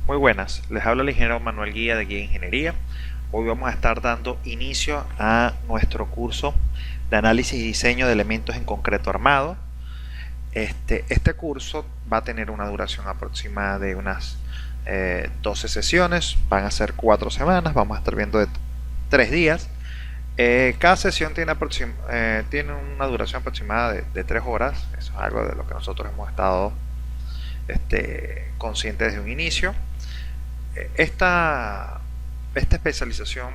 Muy buenas, les habla el ingeniero Manuel Guía de Guía Ingeniería. Hoy vamos a estar dando inicio a nuestro curso de análisis y diseño de elementos en concreto armado. Este curso va a tener una duración aproximada de unas 12 sesiones, van a ser 4 semanas, vamos a estar viendo de 3 días. Cada sesión tiene una duración aproximada de 3 horas, eso es algo de lo que nosotros hemos estado conscientes desde un inicio. Esta especialización,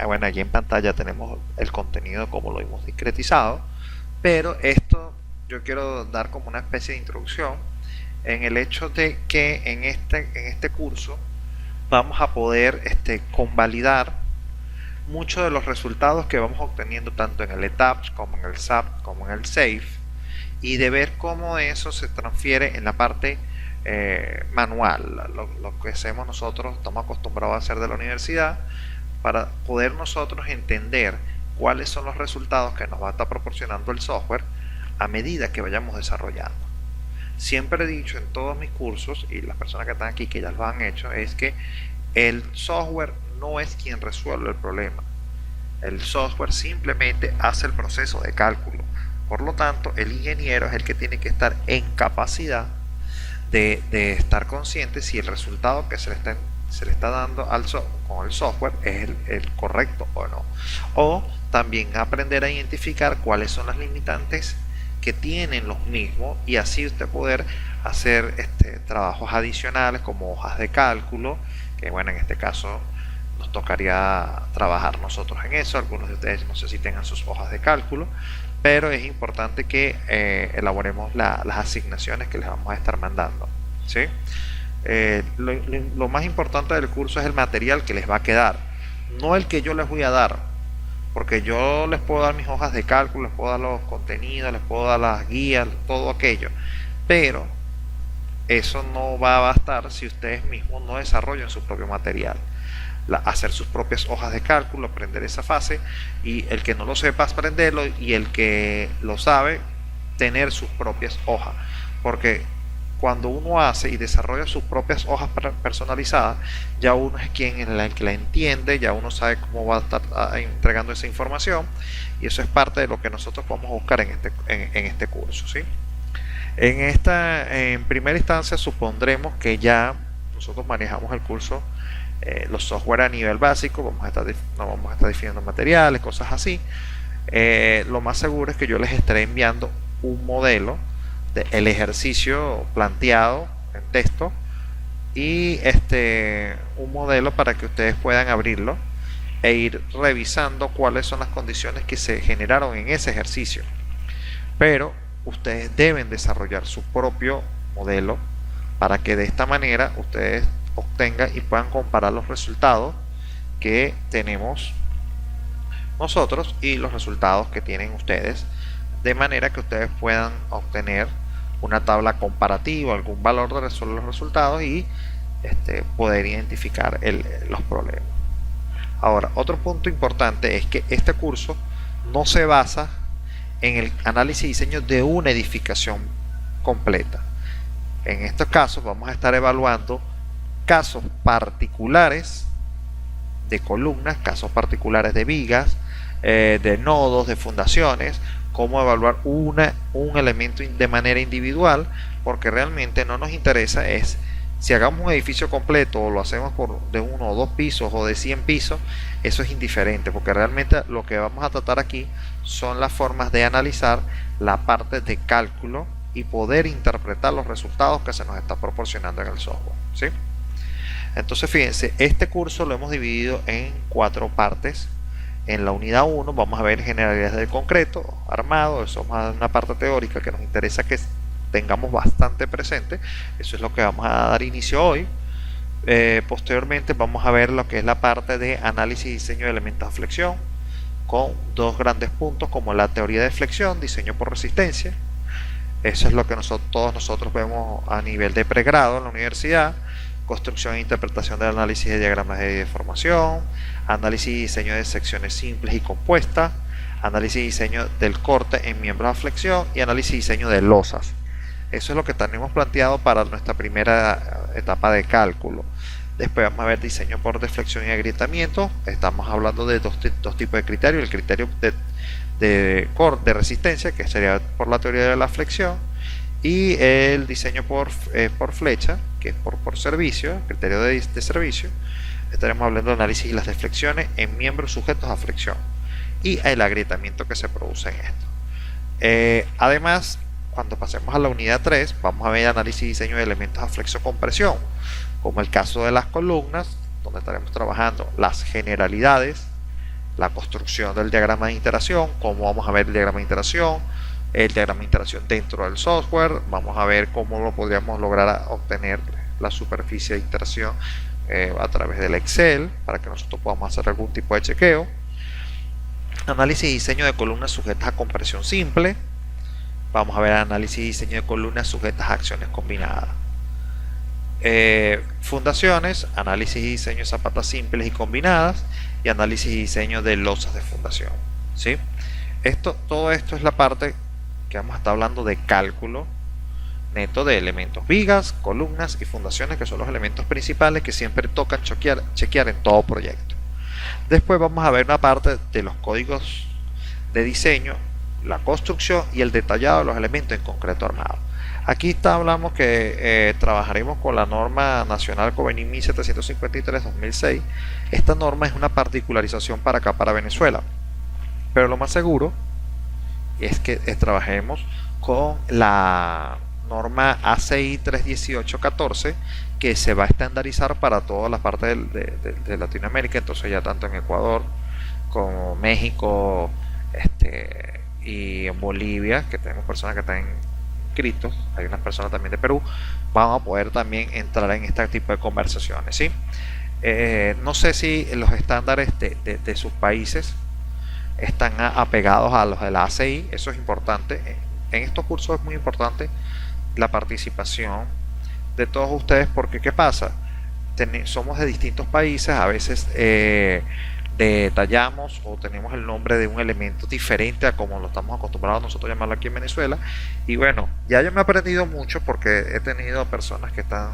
bueno, aquí en pantalla tenemos el contenido como lo hemos discretizado, pero esto yo quiero dar como una especie de introducción en el hecho de que en este curso vamos a poder convalidar muchos de los resultados que vamos obteniendo tanto en el ETABS como en el SAP como en el SAFE, y de ver cómo eso se transfiere en la parte manual, lo que hacemos nosotros, estamos acostumbrados a hacer de la universidad, para poder nosotros entender cuáles son los resultados que nos va a estar proporcionando el software a medida que vayamos desarrollando. Siempre he dicho en todos mis cursos, y las personas que están aquí que ya lo han hecho, es que el software no es quien resuelve el problema. El software simplemente hace el proceso de cálculo. Por lo tanto, el ingeniero es el que tiene que estar en capacidad de estar consciente si el resultado que se le está dando con el software es el correcto o no. O también aprender a identificar cuáles son las limitantes que tienen los mismos, y así usted poder hacer trabajos adicionales como hojas de cálculo, que bueno, en este caso nos tocaría trabajar nosotros en eso. Algunos de ustedes no sé si tengan sus hojas de cálculo, pero es importante que elaboremos las asignaciones que les vamos a estar mandando, ¿sí? Lo más importante del curso es el material que les va a quedar, no el que yo les voy a dar, porque yo les puedo dar mis hojas de cálculo, les puedo dar los contenidos, les puedo dar las guías, todo aquello, pero eso no va a bastar si ustedes mismos no desarrollan su propio material. Hacer sus propias hojas de cálculo, aprender esa fase, y el que no lo sepa aprenderlo, y el que lo sabe tener sus propias hojas, porque cuando uno hace y desarrolla sus propias hojas personalizadas, ya uno es quien en el que la entiende, ya uno sabe cómo va a estar entregando esa información, y eso es parte de lo que nosotros vamos a buscar en este curso, ¿sí? En primera instancia supondremos que ya nosotros manejamos el curso, los software a nivel básico, no vamos a estar definiendo materiales, cosas así. Lo más seguro es que yo les estaré enviando un modelo del ejercicio planteado en texto, y un modelo para que ustedes puedan abrirlo e ir revisando cuáles son las condiciones que se generaron en ese ejercicio. Pero ustedes deben desarrollar su propio modelo para que de esta manera ustedes obtengan y puedan comparar los resultados que tenemos nosotros y los resultados que tienen ustedes, de manera que ustedes puedan obtener una tabla comparativa, algún valor de los resultados, y poder identificar los problemas. Ahora, otro punto importante es que este curso no se basa en el análisis y diseño de una edificación completa. En estos casos vamos a estar evaluando casos particulares de columnas, casos particulares de vigas, de nodos, de fundaciones, cómo evaluar un elemento de manera individual, porque realmente no nos interesa es si hagamos un edificio completo o lo hacemos de 1 o 2 pisos o de 100 pisos. Eso es indiferente, porque realmente lo que vamos a tratar aquí son las formas de analizar la parte de cálculo y poder interpretar los resultados que se nos está proporcionando en el software, ¿sí? Entonces fíjense, este curso lo hemos dividido en 4 partes. En la unidad 1 vamos a ver generalidades del concreto armado, eso es una parte teórica que nos interesa que tengamos bastante presente. Eso es lo que vamos a dar inicio hoy. Posteriormente vamos a ver lo que es la parte de análisis y diseño de elementos de flexión, con 2 grandes puntos como la teoría de flexión, diseño por resistencia. Eso es lo que todos nosotros vemos a nivel de pregrado en la universidad. Construcción e interpretación del análisis de diagramas de deformación, análisis y diseño de secciones simples y compuestas, análisis y diseño del corte en miembros a flexión, y análisis y diseño de losas. Eso es lo que tenemos planteado para nuestra primera etapa de cálculo. Después vamos a ver diseño por deflexión y agrietamiento. Estamos hablando de dos tipos de criterios. El criterio de resistencia, que sería por la teoría de la flexión, y el diseño por flecha, que es por servicio, el criterio de servicio. Estaremos hablando de análisis y las deflexiones en miembros sujetos a flexión y el agrietamiento que se produce en esto. Además, cuando pasemos a la unidad 3, vamos a ver análisis y diseño de elementos a flexo-compresión, como el caso de las columnas, donde estaremos trabajando las generalidades, la construcción del diagrama de interacción, cómo vamos a ver el diagrama de interacción, el diagrama de interacción dentro del software, vamos a ver cómo lo podríamos lograr obtener la superficie de interacción a través del Excel, para que nosotros podamos hacer algún tipo de chequeo. Análisis y diseño de columnas sujetas a compresión simple. Vamos a ver análisis y diseño de columnas sujetas a acciones combinadas. Fundaciones, análisis y diseño de zapatas simples y combinadas, y análisis y diseño de losas de fundación, ¿sí? Todo esto es la parte que vamos a estar hablando de cálculo neto de elementos, vigas, columnas y fundaciones, que son los elementos principales que siempre tocan chequear en todo proyecto. Después vamos a ver una parte de los códigos de diseño, la construcción y el detallado de los elementos en concreto armado. Aquí hablamos que trabajaremos con la norma nacional COVENIM 1753-2006. Esta norma es una particularización para acá, para Venezuela, pero lo más seguro es que trabajemos con la norma ACI 318-14, que se va a estandarizar para toda la parte de Latinoamérica. Entonces ya tanto en Ecuador como México y en Bolivia, que tenemos personas que están inscritos, hay unas personas también de Perú, vamos a poder también entrar en este tipo de conversaciones, ¿sí? No sé si los estándares de sus países están apegados a los de la ACI. Eso es importante. En estos cursos es muy importante la participación de todos ustedes, porque ¿qué pasa? Somos de distintos países, a veces detallamos o tenemos el nombre de un elemento diferente a como lo estamos acostumbrados nosotros a llamarlo aquí en Venezuela. Y bueno, ya yo me he aprendido mucho, porque he tenido personas que están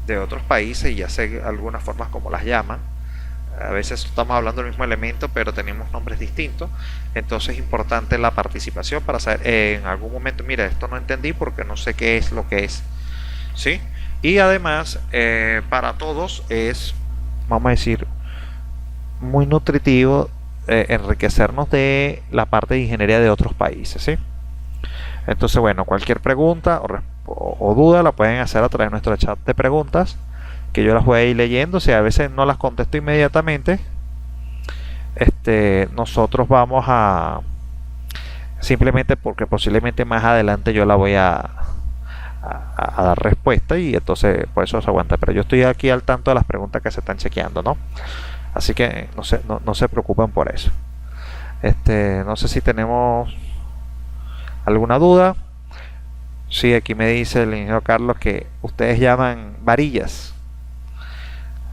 de otros países y ya sé algunas formas como las llaman. A veces estamos hablando del mismo elemento, pero tenemos nombres distintos. Entonces es importante la participación para saber en algún momento, mira, esto no entendí porque no sé qué es lo que es, ¿sí? Y además para todos es, vamos a decir, muy nutritivo enriquecernos de la parte de ingeniería de otros países, ¿sí? Entonces, bueno, cualquier pregunta o duda la pueden hacer a través de nuestro chat de preguntas, que yo las voy a ir leyendo. Si a veces no las contesto inmediatamente, nosotros vamos a simplemente, porque posiblemente más adelante yo la voy a dar respuesta, y entonces por eso se aguanta, pero yo estoy aquí al tanto de las preguntas que se están chequeando, ¿no? Así que no se preocupen por eso. No sé si tenemos alguna duda. Sí, aquí me dice el ingeniero Carlos que ustedes llaman varillas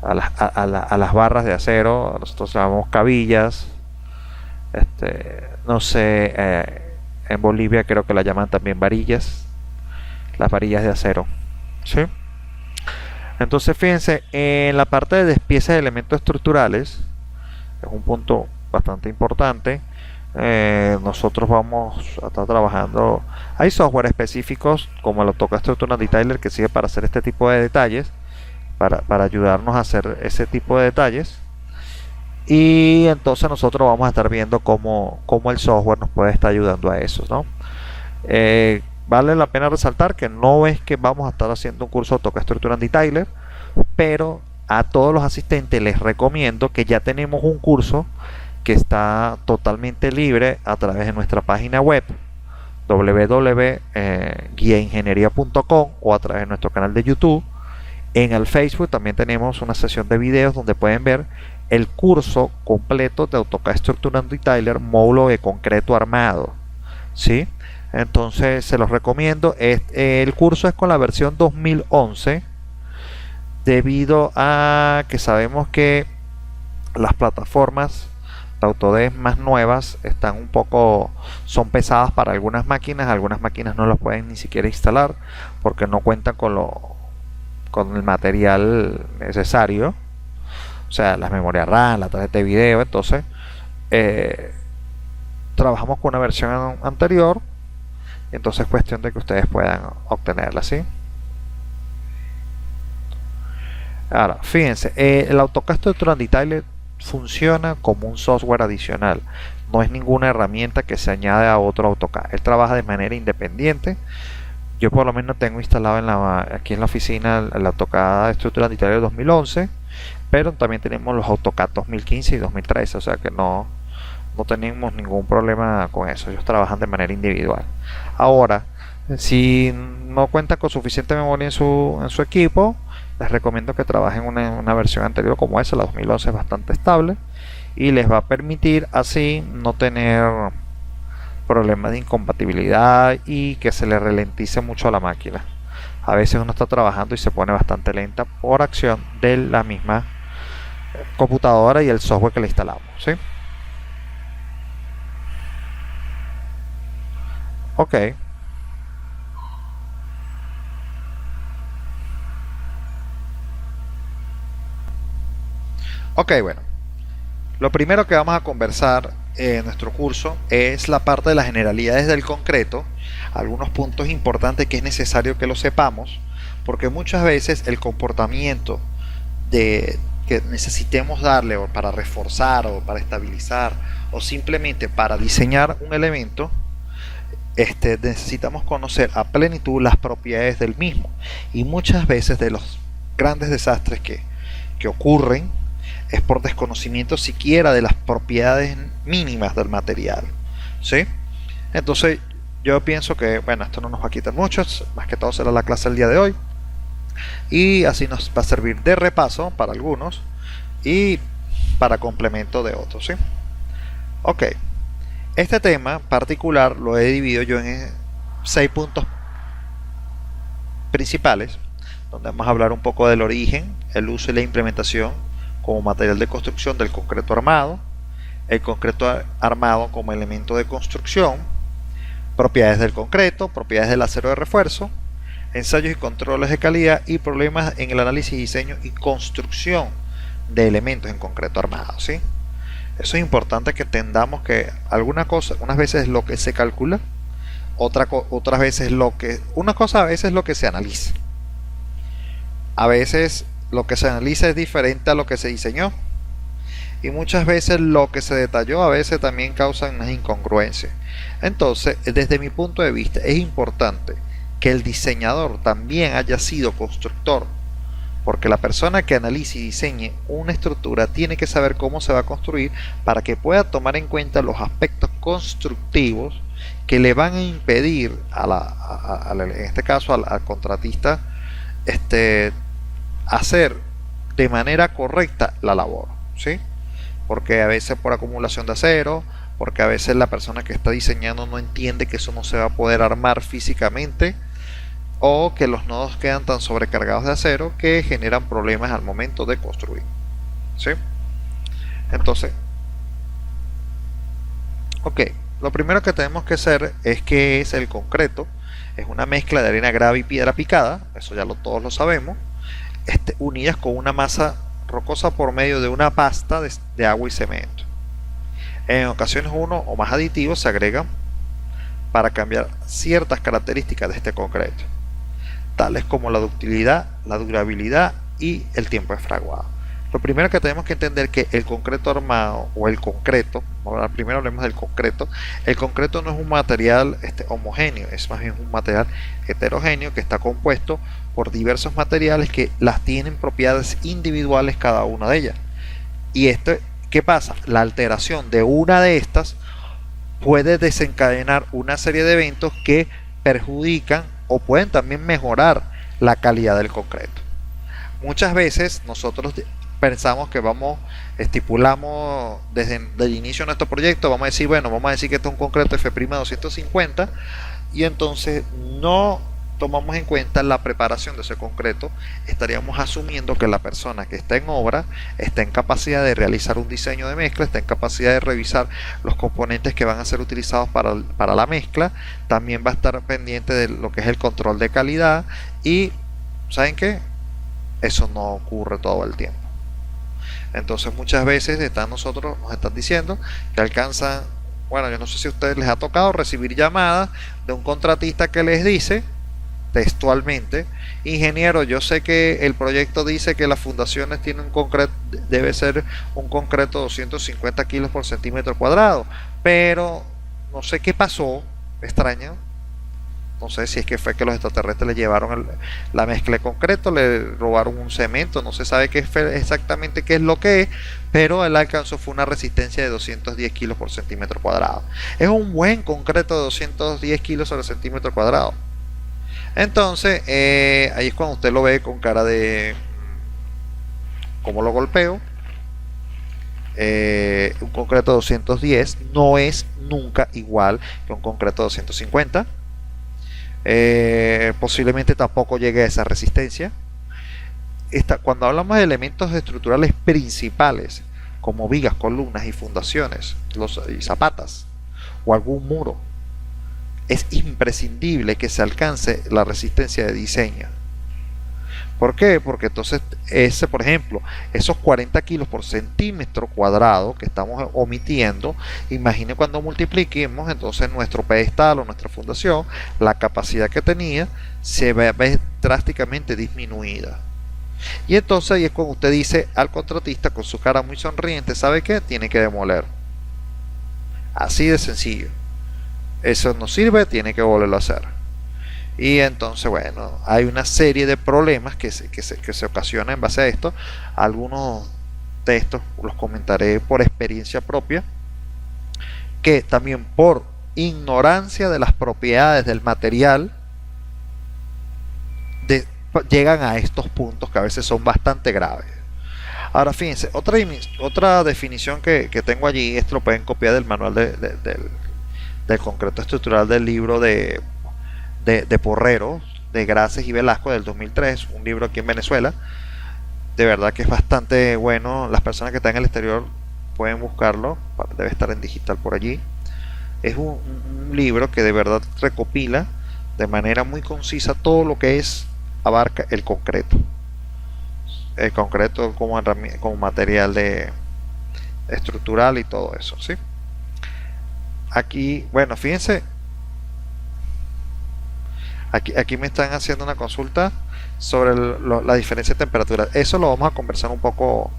a las barras de acero, nosotros llamamos cabillas. No sé, en Bolivia creo que la llaman también varillas, las varillas de acero, ¿sí? Entonces fíjense, en la parte de despiece de elementos estructurales es un punto bastante importante. Nosotros vamos a estar trabajando, hay software específicos como el AutoCAD Structural Detailer que sirve para hacer este tipo de detalles, para ayudarnos a hacer ese tipo de detalles. Y entonces nosotros vamos a estar viendo cómo el software nos puede estar ayudando a eso, ¿no? Vale la pena resaltar que no es que vamos a estar haciendo un curso de AutoCAD Structural Detailer, pero a todos los asistentes les recomiendo que ya tenemos un curso que está totalmente libre a través de nuestra página web www.guiaingeniería.com o a través de nuestro canal de YouTube. En el Facebook también tenemos una sesión de videos donde pueden ver el curso completo de AutoCAD Structural Detailer, módulo de concreto armado, ¿sí? Entonces se los recomiendo. El curso es con la versión 2011, debido a que sabemos que las plataformas de Autodesk más nuevas están un poco, son pesadas para algunas máquinas no las pueden ni siquiera instalar porque no cuentan con el material necesario, o sea, las memorias RAM, la tarjeta de video. Entonces eh, trabajamos con una versión anterior, entonces es cuestión de que ustedes puedan obtenerla, ¿sí? Ahora, fíjense, el AutoCAD Structural Detailer funciona como un software adicional, no es ninguna herramienta que se añade a otro AutoCAD. Él trabaja de manera independiente. Yo por lo menos tengo instalado aquí en la oficina el AutoCAD Structural Detailer 2011, pero también tenemos los AutoCAD 2015 y 2013, o sea que no tenemos ningún problema con eso. Ellos trabajan de manera individual. Ahora, si no cuentan con suficiente memoria en su equipo, les recomiendo que trabajen una versión anterior como esa. La 2011 es bastante estable y les va a permitir así no tener problemas de incompatibilidad y que se le ralentice mucho a la máquina. A veces uno está trabajando y se pone bastante lenta por acción de la misma computadora y el software que le instalamos, ¿sí? Ok. Ok, bueno. Lo primero que vamos a conversar en nuestro curso es la parte de las generalidades del concreto, algunos puntos importantes que es necesario que lo sepamos, porque muchas veces el comportamiento que necesitemos darle o para reforzar o para estabilizar o simplemente para diseñar un elemento, necesitamos conocer a plenitud las propiedades del mismo. Y muchas veces de los grandes desastres que ocurren es por desconocimiento siquiera de las propiedades mínimas del material, ¿sí? Entonces yo pienso que, bueno, esto no nos va a quitar mucho, más que todo será la clase del día de hoy, y así nos va a servir de repaso para algunos y para complemento de otros, ¿sí? Ok, este tema particular lo he dividido yo en 6 puntos principales, donde vamos a hablar un poco del origen, el uso y la implementación como material de construcción del concreto armado, el concreto armado como elemento de construcción, propiedades del concreto, propiedades del acero de refuerzo, ensayos y controles de calidad y problemas en el análisis, diseño y construcción de elementos en concreto armado, ¿sí? Eso es importante que entendamos que unas veces es lo que se calcula, otras veces una cosa a veces es lo que se analiza. A veces lo que se analiza es diferente a lo que se diseñó y muchas veces lo que se detalló a veces también causa unas incongruencias. Entonces, desde mi punto de vista, es importante que el diseñador también haya sido constructor, porque la persona que analice y diseñe una estructura tiene que saber cómo se va a construir para que pueda tomar en cuenta los aspectos constructivos que le van a impedir en este caso al contratista hacer de manera correcta la labor, ¿sí? Porque a veces por acumulación de acero, porque a veces la persona que está diseñando no entiende que eso no se va a poder armar físicamente, o que los nodos quedan tan sobrecargados de acero que generan problemas al momento de construir, ¿sí? Entonces, ok, lo primero que tenemos que hacer es que es el concreto. Es una mezcla de arena grava y piedra picada, eso ya todos lo sabemos, unidas con una masa rocosa por medio de una pasta de agua y cemento. En ocasiones uno o más aditivos se agregan para cambiar ciertas características de este concreto, tales como la ductilidad, la durabilidad y el tiempo de fraguado. Lo primero que tenemos que entender es que el concreto armado o el concreto, primero hablemos del concreto, el concreto no es un material homogéneo, es más bien un material heterogéneo que está compuesto por diversos materiales que las tienen propiedades individuales cada una de ellas. Y ¿qué pasa? La alteración de una de estas puede desencadenar una serie de eventos que perjudican o pueden también mejorar la calidad del concreto. Muchas veces nosotros pensamos que estipulamos desde el inicio de nuestro proyecto, vamos a decir que esto es un concreto F' 250 y entonces no tomamos en cuenta la preparación de ese concreto, estaríamos asumiendo que la persona que está en obra está en capacidad de realizar un diseño de mezcla, está en capacidad de revisar los componentes que van a ser utilizados para la mezcla, también va a estar pendiente de lo que es el control de calidad y, ¿saben qué? Eso no ocurre todo el tiempo. Entonces muchas veces nos están diciendo que alcanzan, bueno, yo no sé si a ustedes les ha tocado recibir llamadas de un contratista que les dice textualmente: ingeniero, yo sé que el proyecto dice que las fundaciones tienen un concreto, debe ser un concreto 250 kilos por centímetro cuadrado, pero no sé qué pasó, extraño, no sé si es que fue que los extraterrestres le llevaron la mezcla de concreto, le robaron un cemento, no se sabe exactamente qué es lo que es, pero el alcanzó fue una resistencia de 210 kilos por centímetro cuadrado. Es un buen concreto de 210 kilos sobre centímetro cuadrado. Entonces, ahí es cuando usted lo ve con cara de cómo lo golpeo. Un concreto de 210 no es nunca igual que un concreto de 250. Posiblemente tampoco llegue a esa resistencia. Cuando hablamos de elementos estructurales principales, como vigas, columnas y fundaciones, y zapatas, o algún muro, es imprescindible que se alcance la resistencia de diseño. ¿Por qué? Porque entonces por ejemplo, esos 40 kilos por centímetro cuadrado que estamos omitiendo, imagine cuando multipliquemos entonces nuestro pedestal o nuestra fundación, la capacidad que tenía se ve drásticamente disminuida. Y entonces ahí es cuando usted dice al contratista con su cara muy sonriente: ¿sabe qué? Tiene que demoler. Así de sencillo. Eso no sirve, tiene que volverlo a hacer. Y entonces, bueno, hay una serie de problemas que se ocasionan en base a esto. Algunos de estos los comentaré por experiencia propia, que también por ignorancia de las propiedades del material llegan a estos puntos que a veces son bastante graves. Ahora fíjense, otra definición que tengo allí, esto lo pueden copiar del manual del concreto estructural del libro de Porrero, de Graces y Velasco, del 2003, un libro aquí en Venezuela. De verdad que es bastante bueno. Las personas que están en el exterior pueden buscarlo, debe estar en digital por allí. Es un libro que de verdad recopila de manera muy concisa todo lo que abarca el concreto como material estructural y todo eso, ¿sí? Aquí, bueno, fíjense, aquí me están haciendo una consulta sobre la diferencia de temperatura. Eso lo vamos a conversar un poco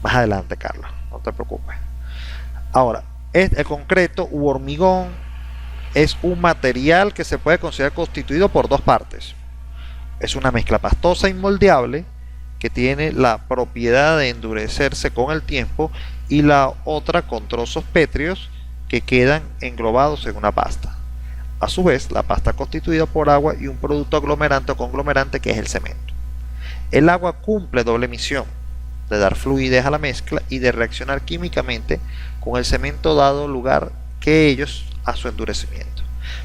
más adelante, Carla, no te preocupes. Ahora, el concreto u hormigón es un material que se puede considerar constituido por dos partes. Es una mezcla pastosa y moldeable que tiene la propiedad de endurecerse con el tiempo, y la otra con trozos pétreos que quedan englobados en una pasta. A su vez, la pasta constituida por agua y un producto aglomerante o conglomerante que es el cemento. El agua cumple doble misión, de dar fluidez a la mezcla y de reaccionar químicamente con el cemento, dado lugar que ellos a su endurecimiento.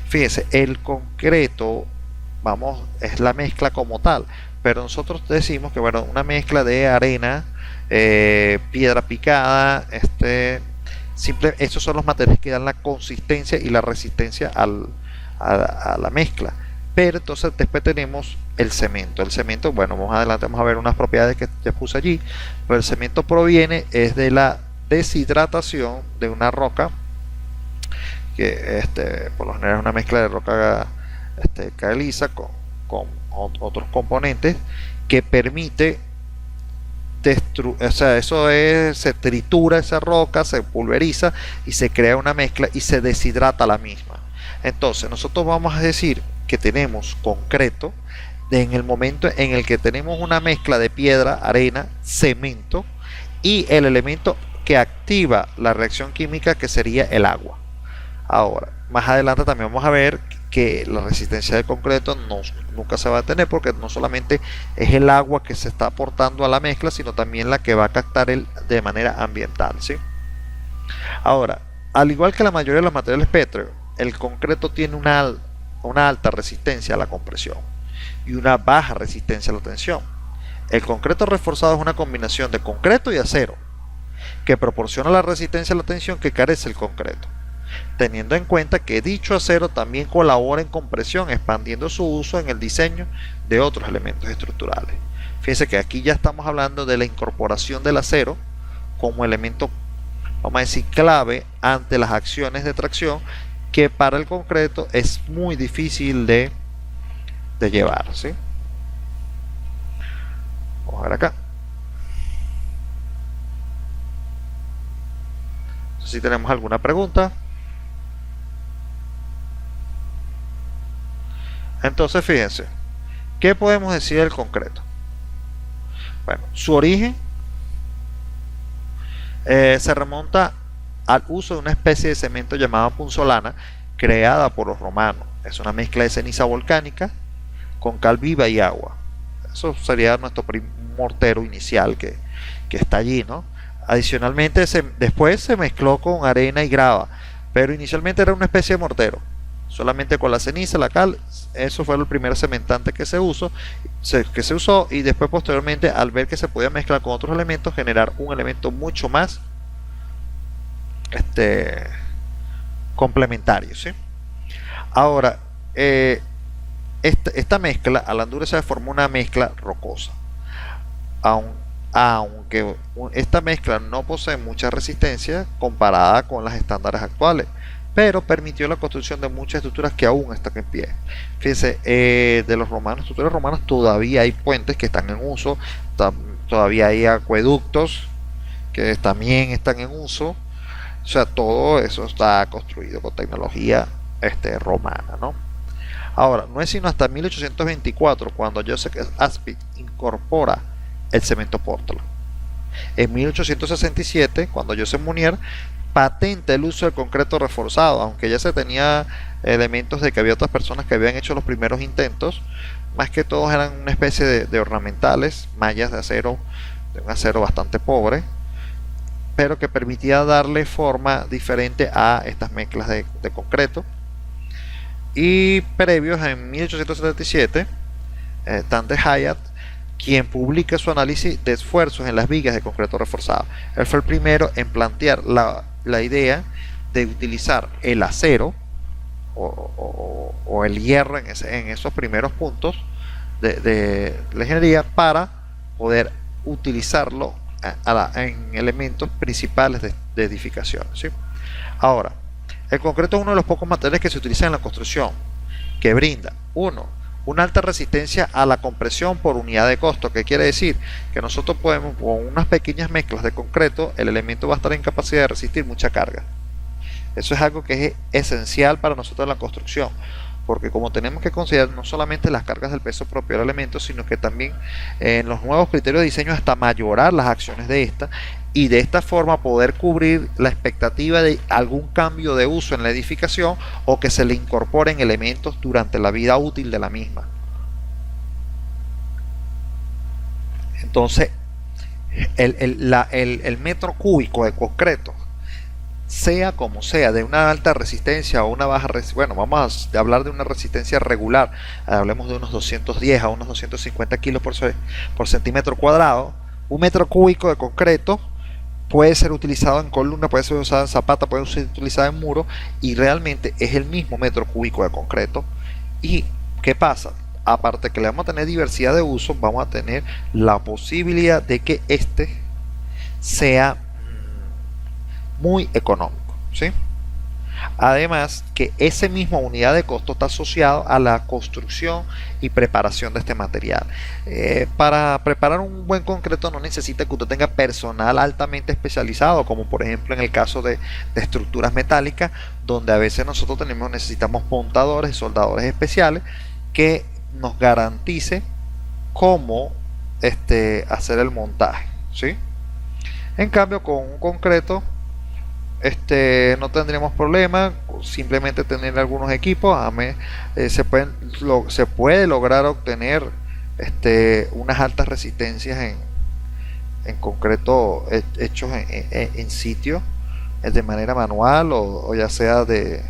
Fíjense, el concreto, es la mezcla como tal, pero nosotros decimos que, bueno, una mezcla de arena, piedra picada, estos son los materiales que dan la consistencia y la resistencia a la mezcla. Pero entonces después tenemos el cemento. Bueno, más adelante vamos a ver unas propiedades que ya puse allí, pero el cemento proviene de la deshidratación de una roca, que por lo general es una mezcla de roca caliza con otros componentes que permite se tritura esa roca, se pulveriza y se crea una mezcla y se deshidrata la misma. Entonces nosotros vamos a decir que tenemos concreto en el momento en el que tenemos una mezcla de piedra, arena, cemento y el elemento que activa la reacción química, que sería el agua. Ahora, más adelante también vamos a ver que la resistencia del concreto nunca se va a tener, porque no solamente es el agua que se está aportando a la mezcla, sino también la que va a captar de manera ambiental, ¿sí? Ahora, al igual que la mayoría de los materiales pétreos, el concreto tiene una alta resistencia a la compresión. y una baja resistencia a la tensión. El concreto reforzado es una combinación de concreto y acero que proporciona la resistencia a la tensión que carece el concreto, teniendo en cuenta que dicho acero también colabora en compresión, expandiendo su uso en el diseño de otros elementos estructurales. Fíjense que aquí ya estamos hablando de la incorporación del acero como elemento, vamos a decir, clave ante las acciones de tracción, que para el concreto es muy difícil de llevar, ¿sí? Vamos a ver acá. Si tenemos alguna pregunta. Entonces, fíjense, ¿qué podemos decir del concreto? Bueno, su origen se remonta al uso de una especie de cemento llamada punzolana, creada por los romanos. Es una mezcla de ceniza volcánica con cal viva y agua. Eso sería nuestro mortero inicial que está allí, ¿no? Adicionalmente, después se mezcló con arena y grava, pero inicialmente era una especie de mortero. Solamente con la ceniza, la cal, eso fue el primer cementante que se usó, y después posteriormente, al ver que se podía mezclar con otros elementos, generar un elemento mucho más complementario, ¿sí? Ahora, esta mezcla, al endurecer, formó una mezcla rocosa. Aunque esta mezcla no posee mucha resistencia comparada con las estándares actuales, pero permitió la construcción de muchas estructuras que aún están en pie. Fíjense, de los romanos, estructuras romanas, todavía hay puentes que están en uso, todavía hay acueductos que también están en uso. O sea, todo eso está construido con tecnología romana, ¿no? Ahora, no es sino hasta 1824 cuando Joseph Aspin incorpora el cemento Portland. En 1867, cuando Joseph Munier patenta el uso del concreto reforzado, aunque ya se tenía elementos de que había otras personas que habían hecho los primeros intentos, más que todos eran una especie de ornamentales, mallas de acero, de un acero bastante pobre, pero que permitía darle forma diferente a estas mezclas de concreto. Y previos, en 1877, Tante Hyatt, quien publica su análisis de esfuerzos en las vigas de concreto reforzado. Él fue el primero en plantear la idea de utilizar el acero o el hierro en esos primeros puntos de la ingeniería para poder utilizarlo en elementos principales de edificación, ¿sí? Ahora, el concreto es uno de los pocos materiales que se utilizan en la construcción, que brinda, una alta resistencia a la compresión por unidad de costo, que quiere decir que nosotros podemos, con unas pequeñas mezclas de concreto, el elemento va a estar en capacidad de resistir mucha carga. Eso es algo que es esencial para nosotros en la construcción, porque como tenemos que considerar no solamente las cargas del peso propio del elemento, sino que también en los nuevos criterios de diseño hasta mayorar las acciones de esta, y de esta forma poder cubrir la expectativa de algún cambio de uso en la edificación o que se le incorporen elementos durante la vida útil de la misma. Entonces, el metro cúbico de concreto, sea como sea, de una alta resistencia o una baja resistencia, bueno, vamos a hablar de una resistencia regular, hablemos de unos 210 a unos 250 kilos por centímetro cuadrado. Un metro cúbico de concreto puede ser utilizado en columna, puede ser usado en zapata, puede ser utilizado en muro, y realmente es el mismo metro cúbico de concreto. ¿Y qué pasa? Aparte que le vamos a tener diversidad de usos, vamos a tener la posibilidad de que este sea muy económico, ¿sí? Además que esa misma unidad de costo está asociado a la construcción y preparación de este material. Para preparar un buen concreto no necesita que usted tenga personal altamente especializado, como por ejemplo en el caso de estructuras metálicas, donde a veces nosotros necesitamos montadores y soldadores especiales que nos garantice cómo hacer el montaje, ¿sí? En cambio, con un concreto no tendríamos problema, simplemente tener algunos equipos. Se puede lograr obtener unas altas resistencias en concreto hechos en sitio, de manera manual o ya sea de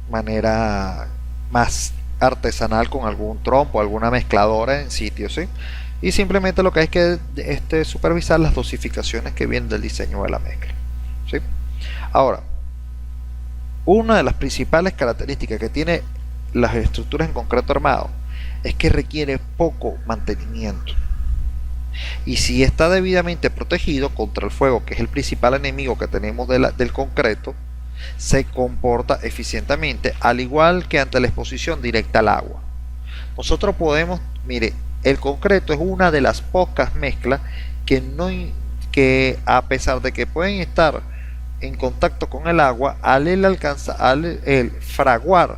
manera más artesanal con algún trompo, alguna mezcladora en sitio, ¿sí? Y simplemente lo que hay que supervisar las dosificaciones que vienen del diseño de la mezcla, ¿sí? Ahora, una de las principales características que tiene las estructuras en concreto armado es que requiere poco mantenimiento. Y si está debidamente protegido contra el fuego, que es el principal enemigo que tenemos del concreto, se comporta eficientemente, al igual que ante la exposición directa al agua. Nosotros podemos, mire, el concreto es una de las pocas mezclas que a pesar de que pueden estar en contacto con el agua, al el fraguar,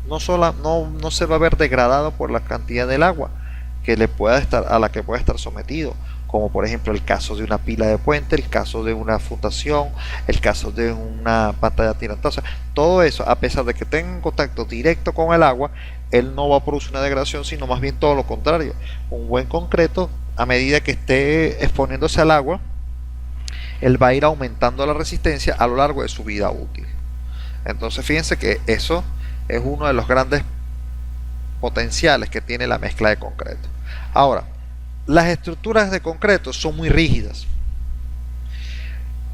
no se va a ver degradado por la cantidad del agua a la que pueda estar sometido, como por ejemplo el caso de una pila de puente, el caso de una fundación, el caso de una pantalla tirantosa. Todo eso, a pesar de que tenga un contacto directo con el agua, él no va a producir una degradación, sino más bien todo lo contrario. Un buen concreto, a medida que esté exponiéndose al agua, él va a ir aumentando la resistencia a lo largo de su vida útil. Entonces fíjense que eso es uno de los grandes potenciales que tiene la mezcla de concreto. Ahora, las estructuras de concreto son muy rígidas.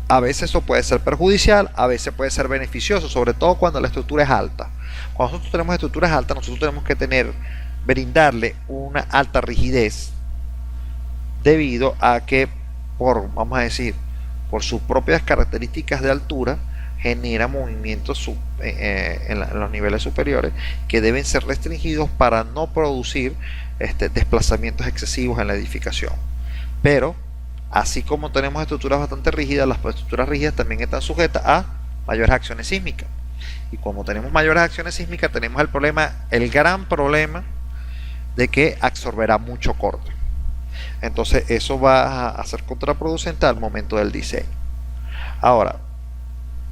A veces eso puede ser perjudicial, a veces puede ser beneficioso, sobre todo cuando la estructura es alta. Cuando nosotros tenemos estructuras altas, nosotros tenemos que brindarle una alta rigidez, debido a que, vamos a decir, por sus propias características de altura, genera movimientos en los niveles superiores que deben ser restringidos para no producir desplazamientos excesivos en la edificación. Pero así como tenemos estructuras bastante rígidas, las estructuras rígidas también están sujetas a mayores acciones sísmicas, y como tenemos mayores acciones sísmicas, tenemos el gran problema de que absorberá mucho corte. Entonces eso va a ser contraproducente al momento del diseño. Ahora,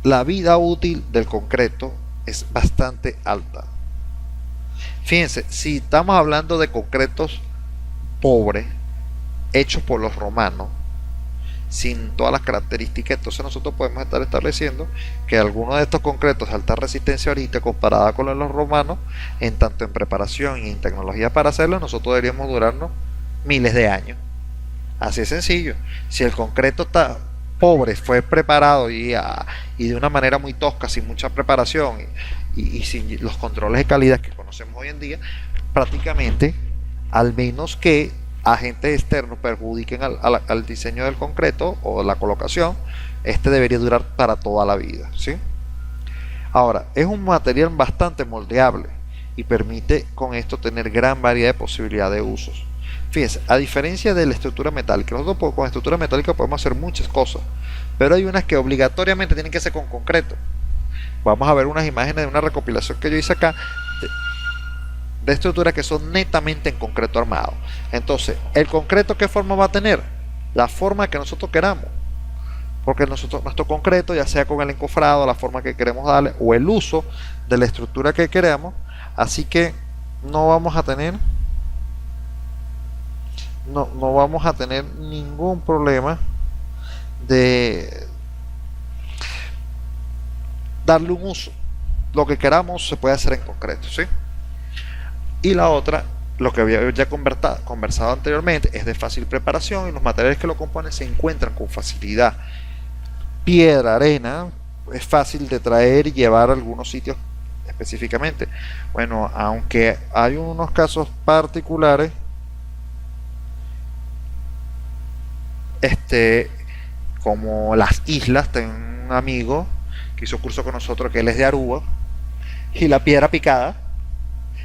la vida útil del concreto es bastante alta. Fíjense, si estamos hablando de concretos pobres, hechos por los romanos, sin todas las características, entonces nosotros podemos estar estableciendo que algunos de estos concretos de alta resistencia ahorita, comparada con los romanos, tanto en preparación y en tecnología para hacerlo, nosotros deberíamos durarnos miles de años. Así de sencillo. Si el concreto está pobre, fue preparado y de una manera muy tosca, sin mucha preparación y sin los controles de calidad que conocemos hoy en día, prácticamente, al menos que agentes externos perjudiquen al diseño del concreto o la colocación, debería durar para toda la vida, ¿sí? Ahora, es un material bastante moldeable y permite con esto tener gran variedad de posibilidades de usos. Fíjense, a diferencia de la estructura metálica, nosotros con estructura metálica podemos hacer muchas cosas, pero hay unas que obligatoriamente tienen que ser con concreto. Vamos a ver unas imágenes de una recopilación que yo hice acá de estructuras que son netamente en concreto armado. Entonces, ¿el concreto qué forma va a tener? La forma que nosotros queramos, porque nuestro concreto, ya sea con el encofrado, la forma que queremos darle, o el uso de la estructura que queramos, así que no vamos a tener ningún problema de darle un uso. Lo que queramos se puede hacer en concreto, ¿sí? Y la otra, lo que había ya conversado anteriormente, es de fácil preparación y los materiales que lo componen se encuentran con facilidad. Piedra, arena, es fácil de traer y llevar a algunos sitios específicamente. Bueno, aunque hay unos casos particulares, como las islas. Tengo un amigo que hizo curso con nosotros, que él es de Aruba, y la piedra picada,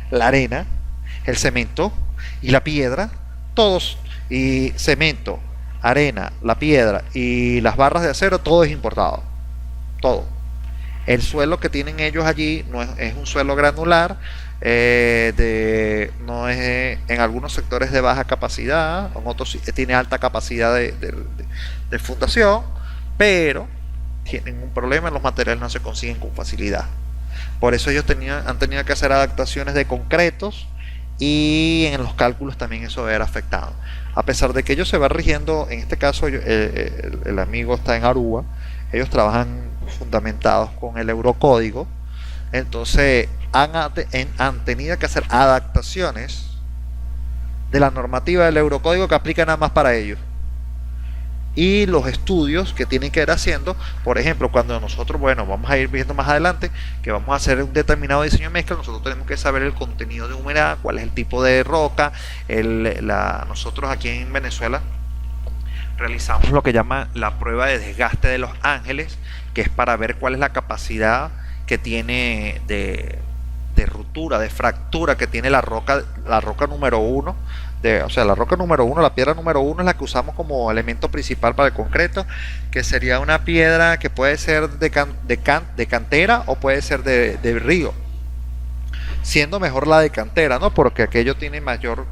la arena, el cemento y la piedra, todos, y cemento, arena, la piedra y las barras de acero, todo es importado, todo. El suelo que tienen ellos allí no es un suelo granular, no es en algunos sectores de baja capacidad, en otros tiene alta capacidad de fundación, pero tienen un problema: los materiales no se consiguen con facilidad. Por eso ellos han tenido que hacer adaptaciones de concretos, y en los cálculos también eso era afectado. A pesar de que ellos se van rigiendo, en este caso el amigo está en Aruba, ellos trabajan fundamentados con el eurocódigo, entonces han tenido que hacer adaptaciones de la normativa del Eurocódigo que aplica nada más para ellos. Y los estudios que tienen que ir haciendo, por ejemplo, cuando nosotros, bueno, vamos a ir viendo más adelante que vamos a hacer un determinado diseño de mezcla, nosotros tenemos que saber el contenido de humedad, cuál es el tipo de roca. Nosotros aquí en Venezuela realizamos lo que llama la prueba de desgaste de Los Ángeles, que es para ver cuál es la capacidad que tiene de ruptura, de fractura que tiene la roca número uno. O sea, la roca número uno, la piedra número uno es la que usamos como elemento principal para el concreto, que sería una piedra que puede ser de cantera o puede ser de río, siendo mejor la de cantera, ¿no? Porque aquello tiene mayor,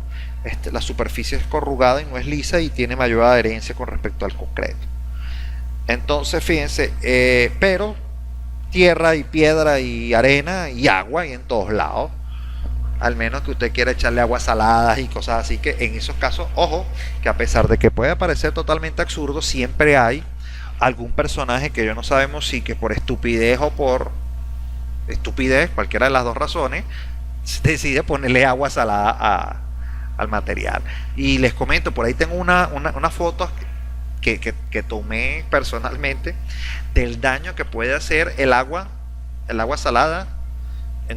la superficie es corrugada y no es lisa y tiene mayor adherencia con respecto al concreto. Entonces, fíjense, pero tierra y piedra y arena y agua y en todos lados. Al menos que usted quiera echarle aguas saladas y cosas así, que en esos casos, ojo, que a pesar de que puede parecer totalmente absurdo, siempre hay algún personaje que yo no sabemos si que por estupidez o por estupidez, cualquiera de las dos razones, decide ponerle agua salada al material. Y les comento, por ahí tengo una foto que tomé personalmente del daño que puede hacer el agua salada,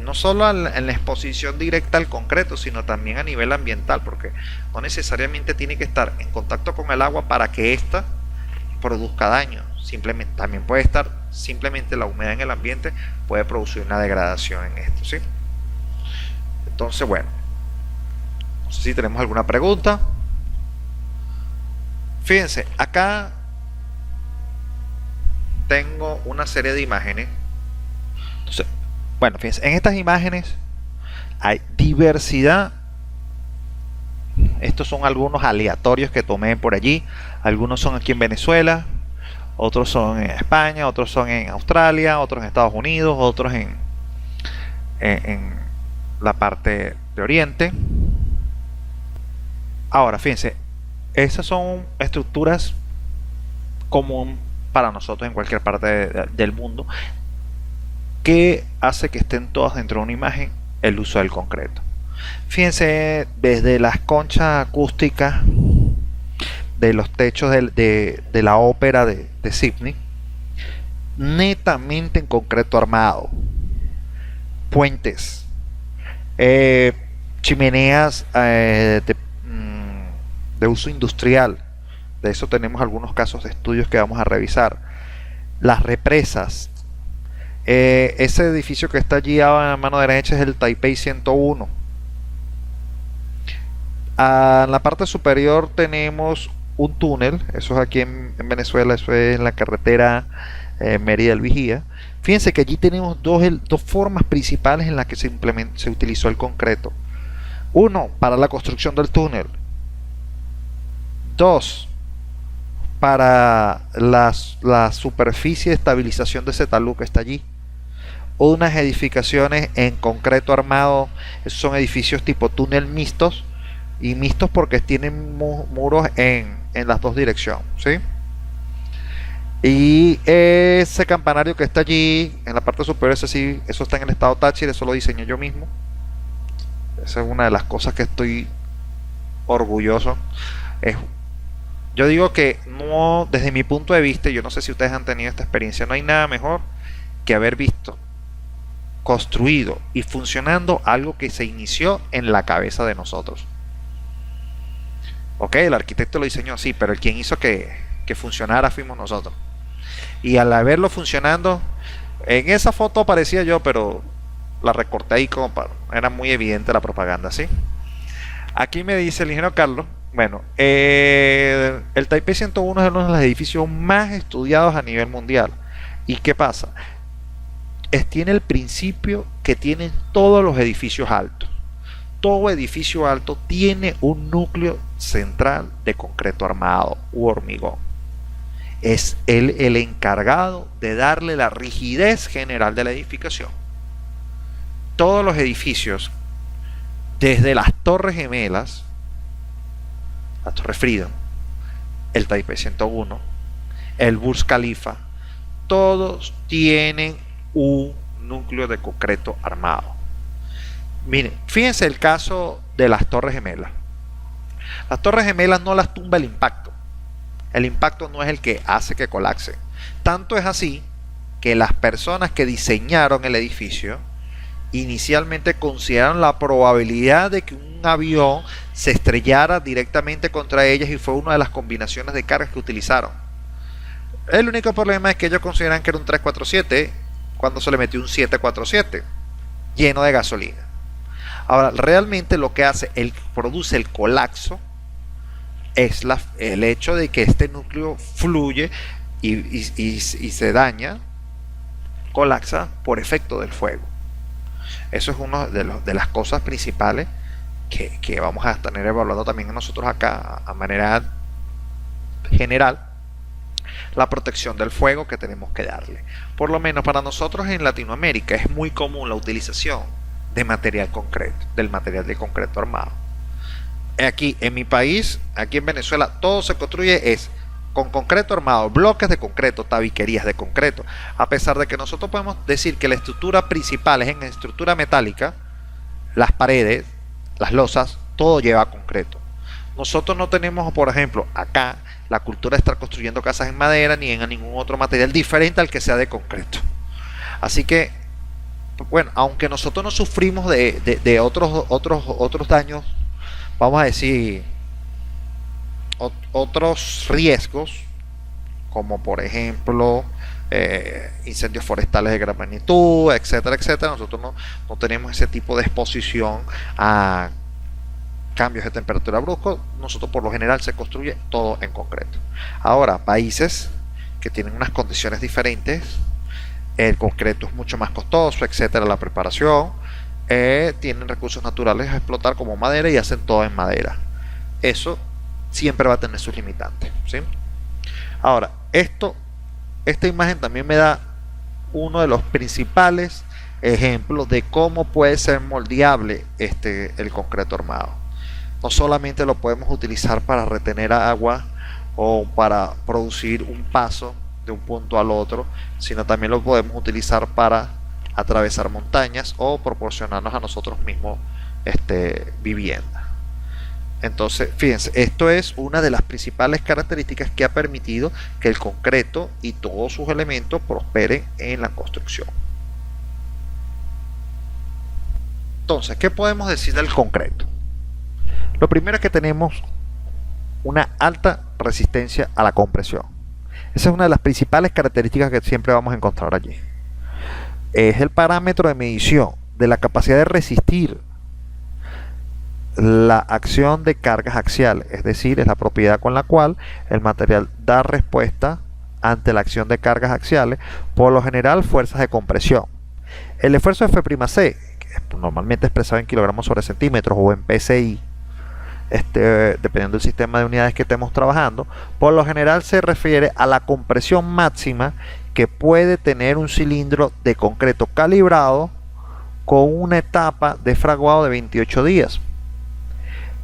no solo en la exposición directa al concreto, sino también a nivel ambiental, porque no necesariamente tiene que estar en contacto con el agua para que ésta produzca daño. Simplemente, también puede estar simplemente la humedad en el ambiente, puede producir una degradación en esto, ¿sí? Entonces, bueno, no sé si tenemos alguna pregunta. Fíjense, acá tengo una serie de imágenes. Entonces, bueno, fíjense, en estas imágenes hay diversidad. Estos son algunos aleatorios que tomé por allí. Algunos son aquí en Venezuela, otros son en España, otros son en Australia, otros en Estados Unidos, otros en la parte de Oriente. Ahora, fíjense, esas son estructuras comunes para nosotros en cualquier parte del mundo, que hace que estén todas dentro de una imagen el uso del concreto. Fíjense, desde las conchas acústicas de los techos de la ópera de Sydney, netamente en concreto armado, puentes, chimeneas de uso industrial. De eso tenemos algunos casos de estudios que vamos a revisar. Las represas. Ese edificio que está allí a mano derecha es el Taipei 101. En la parte superior tenemos un túnel. Eso es aquí en Venezuela. Eso es en la carretera Mérida del Vigía. Fíjense que allí tenemos dos formas principales en las que se utilizó el concreto. Uno, para la construcción del túnel. Dos, para la superficie de estabilización de ese talud que está allí. Unas edificaciones en concreto armado, son edificios tipo túnel mixtos, y mixtos porque tienen muros en las dos direcciones, ¿sí? Y ese campanario que está allí en la parte superior, eso está en el estado Táchira, eso lo diseñé yo mismo. Esa es una de las cosas que estoy orgulloso. Yo digo que no, desde mi punto de vista, yo no sé si ustedes han tenido esta experiencia, no hay nada mejor que haber visto construido y funcionando algo que se inició en la cabeza de nosotros. Ok, el arquitecto lo diseñó así, pero el quien hizo que funcionara fuimos nosotros. Y al verlo funcionando, en esa foto aparecía yo, pero la recorté ahí como era muy evidente la propaganda, ¿sí? Aquí me dice el ingeniero Carlos, bueno, el Taipei 101 es uno de los edificios más estudiados a nivel mundial. ¿Y qué pasa? Tiene el principio que tienen todos los edificios altos. Todo edificio alto tiene un núcleo central de concreto armado u hormigón. Es el encargado de darle la rigidez general de la edificación. Todos los edificios, desde las Torres Gemelas, la Torre Freedom, el Taipei 101, el Burj Khalifa, todos tienen un núcleo de concreto armado. Miren, fíjense el caso de las Torres Gemelas. Las Torres Gemelas no las tumba el impacto. El impacto no es el que hace que colapsen. Tanto es así que las personas que diseñaron el edificio inicialmente consideraron la probabilidad de que un avión se estrellara directamente contra ellas y fue una de las combinaciones de cargas que utilizaron. El único problema es que ellos consideran que era un 347 cuando se le metió un 747 lleno de gasolina. Ahora, realmente lo que hace, produce el colapso es el hecho de que este núcleo fluye y se daña, colapsa por efecto del fuego. Eso es una de las cosas principales que vamos a tener evaluando también nosotros acá a manera general, la protección del fuego que tenemos que darle. Por lo menos para nosotros en Latinoamérica es muy común la utilización de material concreto, del material de concreto armado. Aquí en mi país, aquí en Venezuela, todo se construye con concreto armado, bloques de concreto, tabiquerías de concreto. A pesar de que nosotros podemos decir que la estructura principal es en estructura metálica, las paredes, las losas, todo lleva concreto. Nosotros no tenemos, por ejemplo, acá la cultura de estar construyendo casas en madera ni en ningún otro material diferente al que sea de concreto. Así que, bueno, aunque nosotros no sufrimos de otros daños, vamos a decir, otros riesgos, como por ejemplo incendios forestales de gran magnitud, etcétera, etcétera. Nosotros no tenemos ese tipo de exposición a cambios de temperatura bruscos. Nosotros por lo general se construye todo en concreto. Ahora, países que tienen unas condiciones diferentes, el concreto es mucho más costoso, etcétera, la preparación, tienen recursos naturales a explotar como madera y hacen todo en madera. Eso siempre va a tener sus limitantes, ¿sí? Ahora, esta imagen también me da uno de los principales ejemplos de cómo puede ser moldeable el concreto armado. No solamente lo podemos utilizar para retener agua o para producir un paso de un punto al otro, sino también lo podemos utilizar para atravesar montañas o proporcionarnos a nosotros mismos vivienda. Entonces, fíjense, esto es una de las principales características que ha permitido que el concreto y todos sus elementos prosperen en la construcción. Entonces, ¿qué podemos decir del concreto? Lo primero es que tenemos una alta resistencia a la compresión. Esa es una de las principales características que siempre vamos a encontrar allí. Es el parámetro de medición de la capacidad de resistir la acción de cargas axiales, es decir, es la propiedad con la cual el material da respuesta ante la acción de cargas axiales, por lo general fuerzas de compresión. El esfuerzo F'(C), que es normalmente expresado en kilogramos sobre centímetros o en PSI, dependiendo del sistema de unidades que estemos trabajando, por lo general se refiere a la compresión máxima que puede tener un cilindro de concreto calibrado con una etapa de fraguado de 28 días.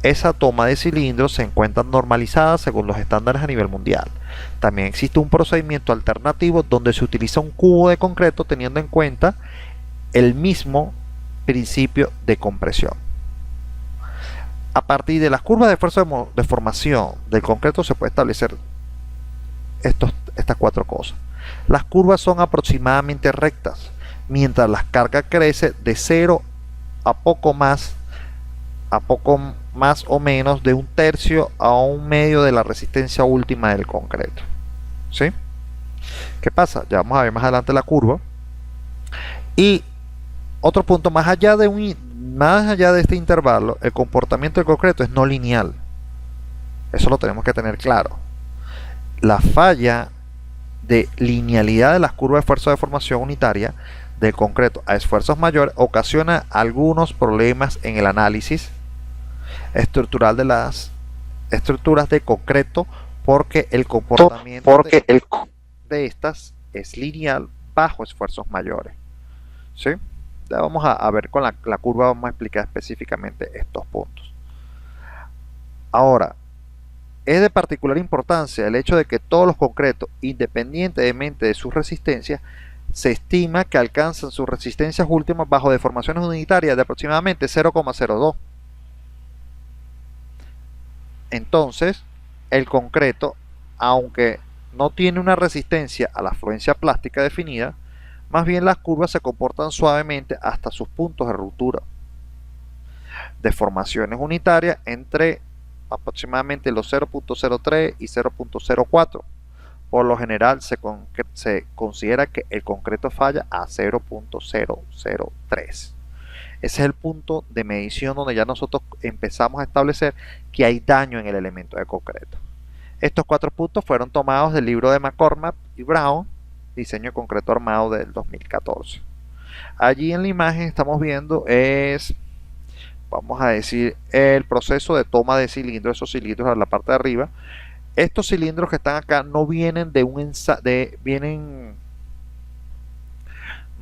Esa toma de cilindros se encuentra normalizada según los estándares a nivel mundial. También existe un procedimiento alternativo donde se utiliza un cubo de concreto teniendo en cuenta el mismo principio de compresión. A partir de las curvas de fuerza de formación del concreto se puede establecer estas cuatro cosas. Las curvas son aproximadamente rectas, mientras la carga crece de 0 a poco más o menos de un tercio a un medio de la resistencia última del concreto. ¿Sí? ¿Qué pasa? Ya vamos a ver más adelante la curva. Y otro punto, más allá de este intervalo, el comportamiento del concreto es no lineal. Eso lo tenemos que tener claro. La falla de linealidad de las curvas de fuerza de formación unitaria del concreto a esfuerzos mayores ocasiona algunos problemas en el análisis estructural de las estructuras de concreto, porque el comportamiento de estas es lineal bajo esfuerzos mayores. ¿Sí? Ya vamos a ver con la curva, vamos a explicar específicamente estos puntos. Ahora, es de particular importancia el hecho de que todos los concretos, independientemente de sus resistencias, se estima que alcanzan sus resistencias últimas bajo deformaciones unitarias de aproximadamente 0,02. Entonces, el concreto, aunque no tiene una resistencia a la afluencia plástica definida, más bien las curvas se comportan suavemente hasta sus puntos de ruptura. Deformaciones unitarias entre aproximadamente los 0,03 y 0,04. Por lo general se considera que el concreto falla a 0,003. Ese es el punto de medición donde ya nosotros empezamos a establecer que hay daño en el elemento de concreto. Estos 4 puntos fueron tomados del libro de McCormack y Brown, Diseño de concreto armado del 2014. Allí en la imagen estamos viendo vamos a decir, el proceso de toma de cilindros, esos cilindros a la parte de arriba. Estos cilindros que están acá no vienen de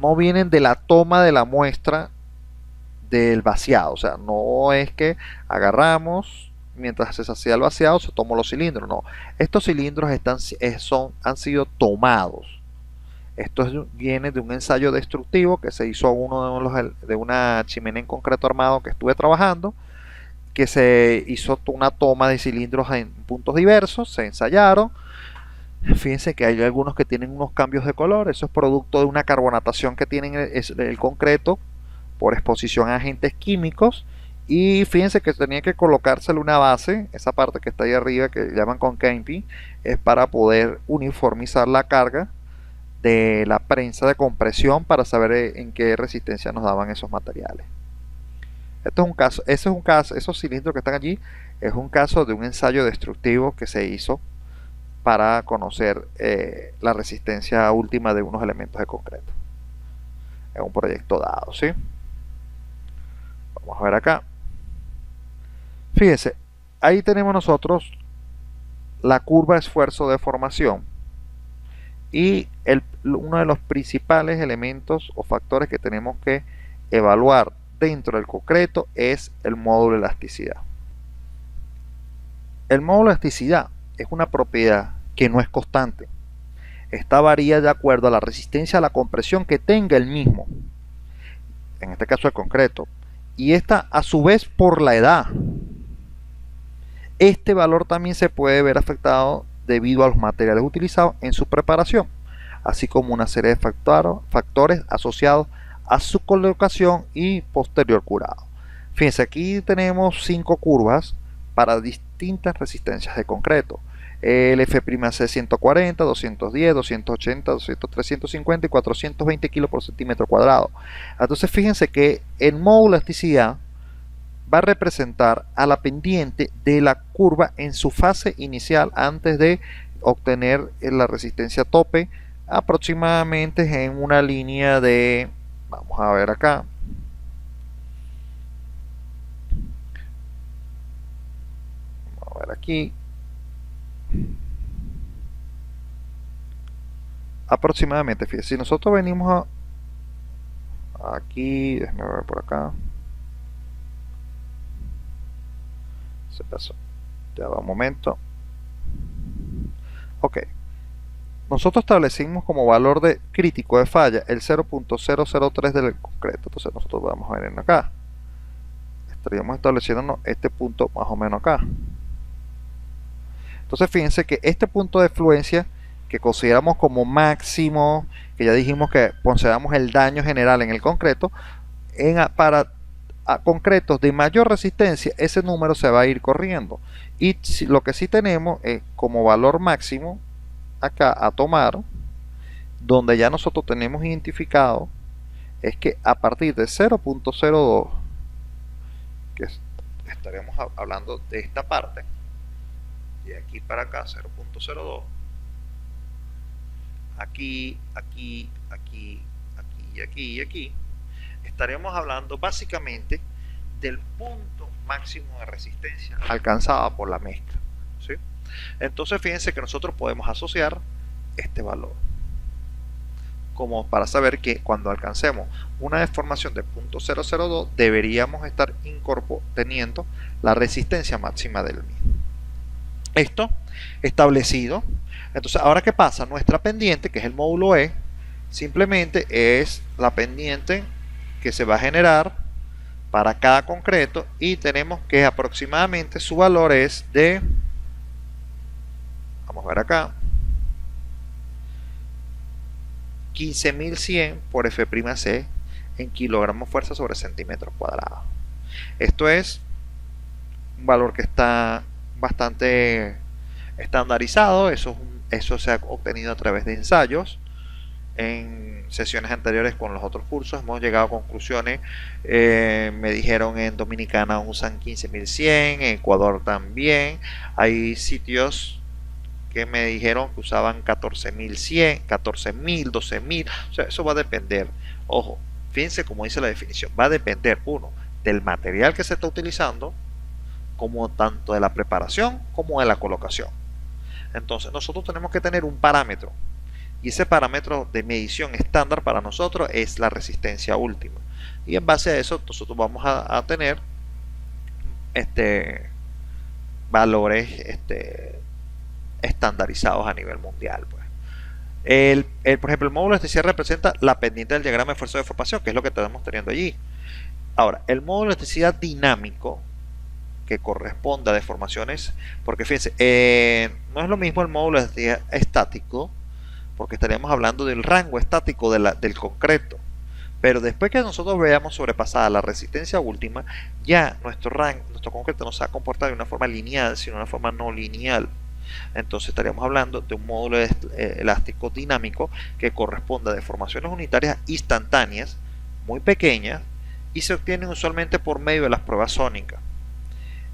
no vienen de la toma de la muestra del vaciado. O sea, no es que agarramos, mientras se hacía el vaciado, se tomó los cilindros. No, estos cilindros han sido tomados. Esto viene de un ensayo destructivo que se hizo de una chimenea en concreto armado que estuve trabajando, que se hizo una toma de cilindros en puntos diversos, se ensayaron. Fíjense que hay algunos que tienen unos cambios de color, eso es producto de una carbonatación que tienen el concreto por exposición a agentes químicos. Y fíjense que tenía que colocársele una base, esa parte que está ahí arriba que llaman concaping, es para poder uniformizar la carga de la prensa de compresión para saber en qué resistencia nos daban esos materiales. Esto es un caso, ese es un caso, esos cilindros que están allí es un caso de un ensayo destructivo que se hizo para conocer la resistencia última de unos elementos de concreto en un proyecto dado, ¿sí? Vamos a ver acá. Fíjense, ahí tenemos nosotros la curva de esfuerzo de formación y uno de los principales elementos o factores que tenemos que evaluar dentro del concreto es el módulo de elasticidad. El módulo de elasticidad es una propiedad que no es constante. Esta varía de acuerdo a la resistencia a la compresión que tenga el mismo, en este caso el concreto, y esta a su vez por la edad. Este valor también se puede ver afectado debido a los materiales utilizados en su preparación, así como una serie de factores asociados a su colocación y posterior curado. Fíjense, aquí tenemos 5 curvas para distintas resistencias de concreto. El F'C 140, 210, 280, 350 y 420 kg por centímetro cuadrado. Entonces fíjense que el módulo de elasticidad va a representar a la pendiente de la curva en su fase inicial antes de obtener la resistencia tope, aproximadamente en una línea de, vamos a ver acá, vamos a ver aquí, aproximadamente. Fíjense, si nosotros venimos aquí, déjenme ver por acá, se pasó, ya va un momento. Ok, nosotros establecimos como valor de crítico de falla el 0.003 del concreto. Entonces nosotros vamos a ver acá, estaríamos estableciendo este punto más o menos acá. Entonces fíjense que este punto de fluencia que consideramos como máximo, que ya dijimos que consideramos el daño general en el concreto, para concretos de mayor resistencia ese número se va a ir corriendo, y lo que sí tenemos es como valor máximo acá a tomar, donde ya nosotros tenemos identificado, es que a partir de 0.02, que estaremos hablando de esta parte, de aquí para acá 0.02, aquí, aquí, aquí, aquí y aquí y aquí, estaremos hablando básicamente del punto máximo de resistencia alcanzada por la mezcla, ¿sí? Entonces fíjense que nosotros podemos asociar este valor como para saber que cuando alcancemos una deformación de 0.002 deberíamos estar teniendo la resistencia máxima del mismo. Esto establecido. Entonces ahora, ¿qué pasa? Nuestra pendiente, que es el módulo E, Simplemente es la pendiente que se va a generar para cada concreto y tenemos que aproximadamente su valor es de, vamos a ver acá, 15.100 por F'C en kilogramos fuerza sobre centímetros cuadrados. Esto es un valor que está bastante estandarizado, eso se ha obtenido a través de ensayos. En sesiones anteriores con los otros cursos hemos llegado a conclusiones. Me dijeron en Dominicana usan 15.100, en Ecuador también. Hay sitios que me dijeron que usaban 14.100, 14.000, 12.000. O sea, eso va a depender. Ojo, fíjense como dice la definición. Va a depender, uno, del material que se está utilizando, como tanto de la preparación como de la colocación. Entonces nosotros tenemos que tener un parámetro. Y ese parámetro de medición estándar para nosotros es la resistencia última. Y en base a eso nosotros vamos a tener valores estandarizados a nivel mundial. Pues. Por ejemplo, el módulo de elasticidad representa la pendiente del diagrama de fuerza de deformación, que es lo que estamos teniendo allí. Ahora, el módulo de elasticidad dinámico, que corresponde a deformaciones, porque fíjense, no es lo mismo el módulo de elasticidad estático, porque estaríamos hablando del rango estático del concreto. Pero después que nosotros veamos sobrepasada la resistencia última, ya nuestro concreto no se va a comportar de una forma lineal, sino de una forma no lineal. Entonces estaríamos hablando de un módulo elástico dinámico que corresponde a deformaciones unitarias instantáneas, muy pequeñas, y se obtienen usualmente por medio de las pruebas sónicas.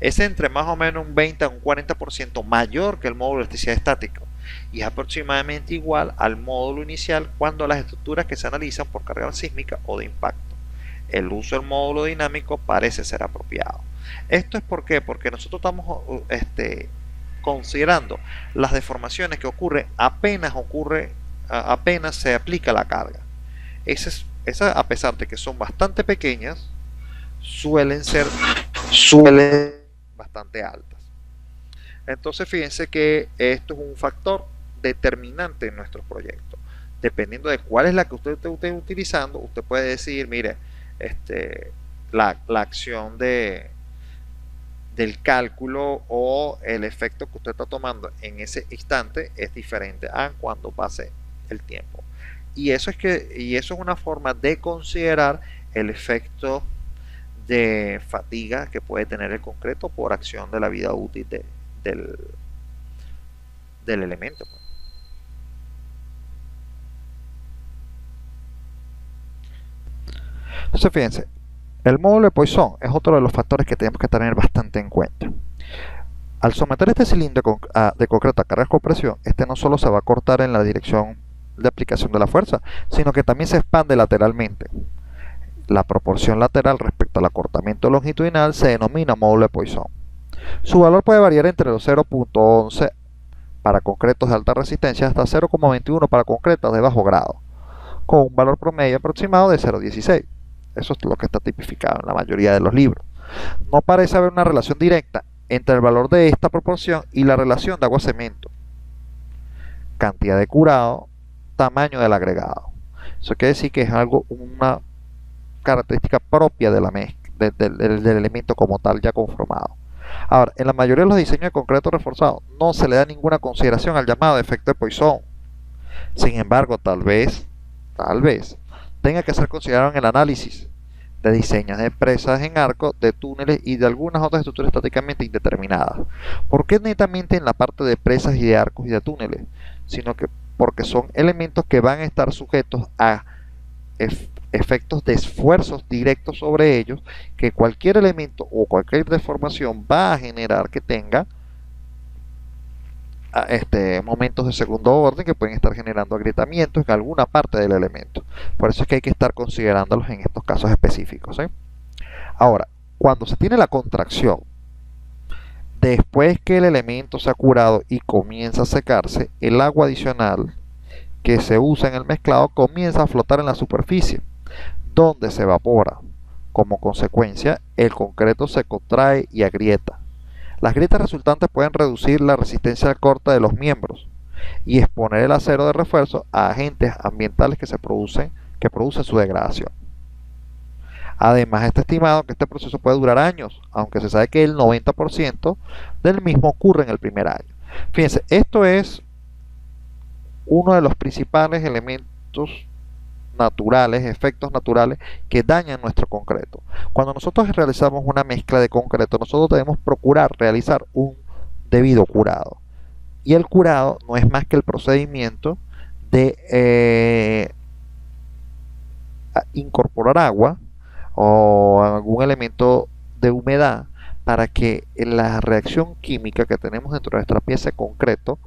Es entre más o menos un 20 a un 40% mayor que el módulo de elasticidad estático y es aproximadamente igual al módulo inicial cuando las estructuras que se analizan por carga sísmica o de impacto. El uso del módulo dinámico parece ser apropiado. ¿Esto es por qué? Porque nosotros estamos considerando las deformaciones que ocurren apenas se aplica la carga. Esas, a pesar de que son bastante pequeñas, suelen ser bastante altas. Entonces fíjense que esto es un factor determinante en nuestros proyectos. Dependiendo de cuál es la que usted esté utilizando, usted puede decir, mire, la acción del cálculo o el efecto que usted está tomando en ese instante es diferente a cuando pase el tiempo. Y eso es una forma de considerar el efecto de fatiga que puede tener el concreto por acción de la vida útil del elemento. Entonces fíjense, el módulo de Poisson es otro de los factores que tenemos que tener bastante en cuenta. Al someter este cilindro de concreto a carga de compresión, este no solo se va a cortar en la dirección de aplicación de la fuerza, sino que también se expande lateralmente. La proporción lateral respecto al acortamiento longitudinal se denomina módulo de Poisson. Su valor puede variar entre los 0.11 para concretos de alta resistencia hasta 0.21 para concretos de bajo grado, con un valor promedio aproximado de 0.16. Eso es lo que está tipificado en la mayoría de los libros. No parece haber una relación directa entre el valor de esta proporción y la relación de agua-cemento, cantidad de curado, tamaño del agregado. Eso quiere decir que es una característica propia de la mezcla, del elemento como tal ya conformado. Ahora, en la mayoría de los diseños de concreto reforzado no se le da ninguna consideración al llamado efecto de Poisson. Sin embargo, tal vez tenga que ser considerado en el análisis de diseños de presas en arco, de túneles y de algunas otras estructuras estáticamente indeterminadas. ¿Por qué netamente en la parte de presas y de arcos y de túneles? Sino que porque son elementos que van a estar sujetos a efectos de esfuerzos directos sobre ellos, que cualquier elemento o cualquier deformación va a generar que tenga momentos de segundo orden que pueden estar generando agrietamientos en alguna parte del elemento. Por eso es que hay que estar considerándolos en estos casos específicos. Ahora, cuando se tiene la contracción, después que el elemento se ha curado y comienza a secarse, el agua adicional que se usa en el mezclado comienza a flotar en la superficie, donde se evapora. Como consecuencia, el concreto se contrae y agrieta. Las grietas resultantes pueden reducir la resistencia al corte de los miembros y exponer el acero de refuerzo a agentes ambientales que producen su degradación. Además, está estimado que este proceso puede durar años, aunque se sabe que el 90% del mismo ocurre en el primer año. Fíjense, esto es uno de los principales elementos naturales, efectos naturales que dañan nuestro concreto. Cuando nosotros realizamos una mezcla de concreto, nosotros debemos procurar realizar un debido curado. Y el curado no es más que el procedimiento de incorporar agua o algún elemento de humedad para que la reacción química que tenemos dentro de nuestra pieza de concreto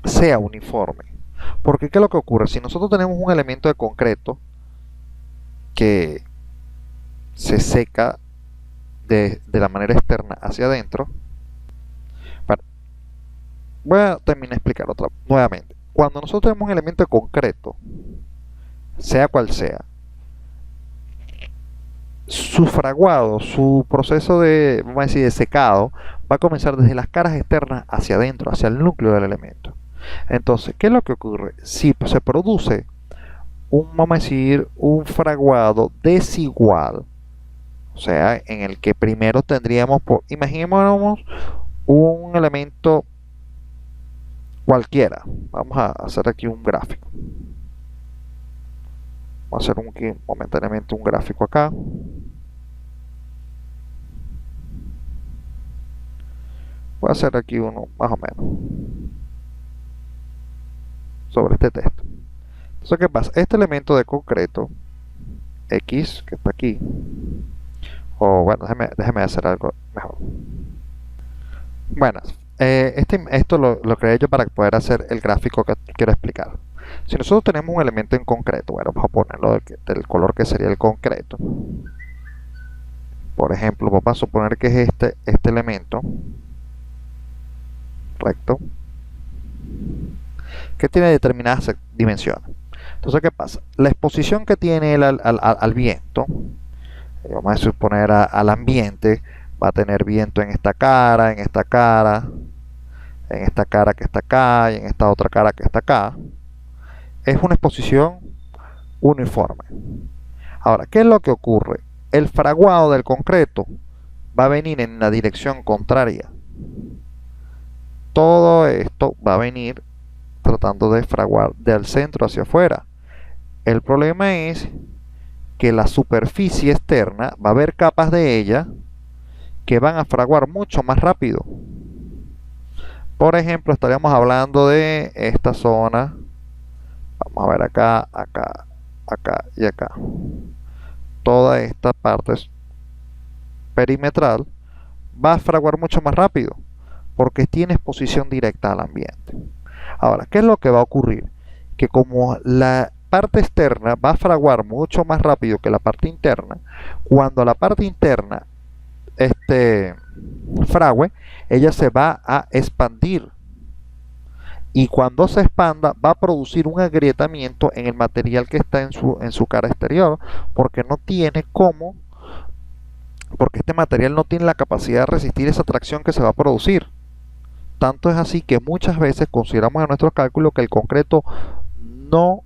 sea uniforme. Porque ¿qué es lo que ocurre? Si nosotros tenemos un elemento de concreto que se seca de la manera externa hacia adentro, bueno, voy a terminar de explicar nuevamente. Cuando nosotros tenemos un elemento de concreto, sea cual sea, su fraguado, su proceso de, vamos a decir, de secado, va a comenzar desde las caras externas hacia adentro, hacia el núcleo del elemento. Entonces, ¿qué es lo que ocurre? Si se produce vamos a decir, un fraguado desigual, o sea, en el que primero tendríamos, imaginémonos un elemento cualquiera. Vamos a hacer aquí un gráfico. Vamos a hacer momentáneamente un gráfico acá. Voy a hacer aquí uno más o menos sobre este texto. Entonces, ¿qué pasa? Este elemento de concreto X que está aquí, o bueno, déjeme hacer algo mejor. Bueno, esto lo creé yo para poder hacer el gráfico que quiero explicar. Si nosotros tenemos un elemento en concreto, bueno, vamos a ponerlo del color que sería el concreto. Por ejemplo, vamos a suponer que es este elemento recto que tiene determinadas dimensiones. Entonces, ¿qué pasa? La exposición que tiene él al viento, vamos a suponer al ambiente, va a tener viento en esta cara, en esta cara, en esta cara que está acá y en esta otra cara que está acá. Es una exposición uniforme. Ahora, ¿qué es lo que ocurre? El fraguado del concreto va a venir en la dirección contraria. Todo esto va a venir tratando de fraguar del centro hacia afuera. El problema es que la superficie externa va a haber capas de ella que van a fraguar mucho más rápido. Por ejemplo, estaríamos hablando de esta zona. Vamos a ver acá, acá, acá y acá. Toda esta parte perimetral va a fraguar mucho más rápido porque tiene exposición directa al ambiente. Ahora, ¿qué es lo que va a ocurrir? Que como la parte externa va a fraguar mucho más rápido que la parte interna, cuando la parte interna frague, ella se va a expandir. Y cuando se expanda, va a producir un agrietamiento en el material que está en su cara exterior, porque no tiene cómo, porque este material no tiene la capacidad de resistir esa tracción que se va a producir. Tanto es así que muchas veces consideramos en nuestros cálculos que el concreto no,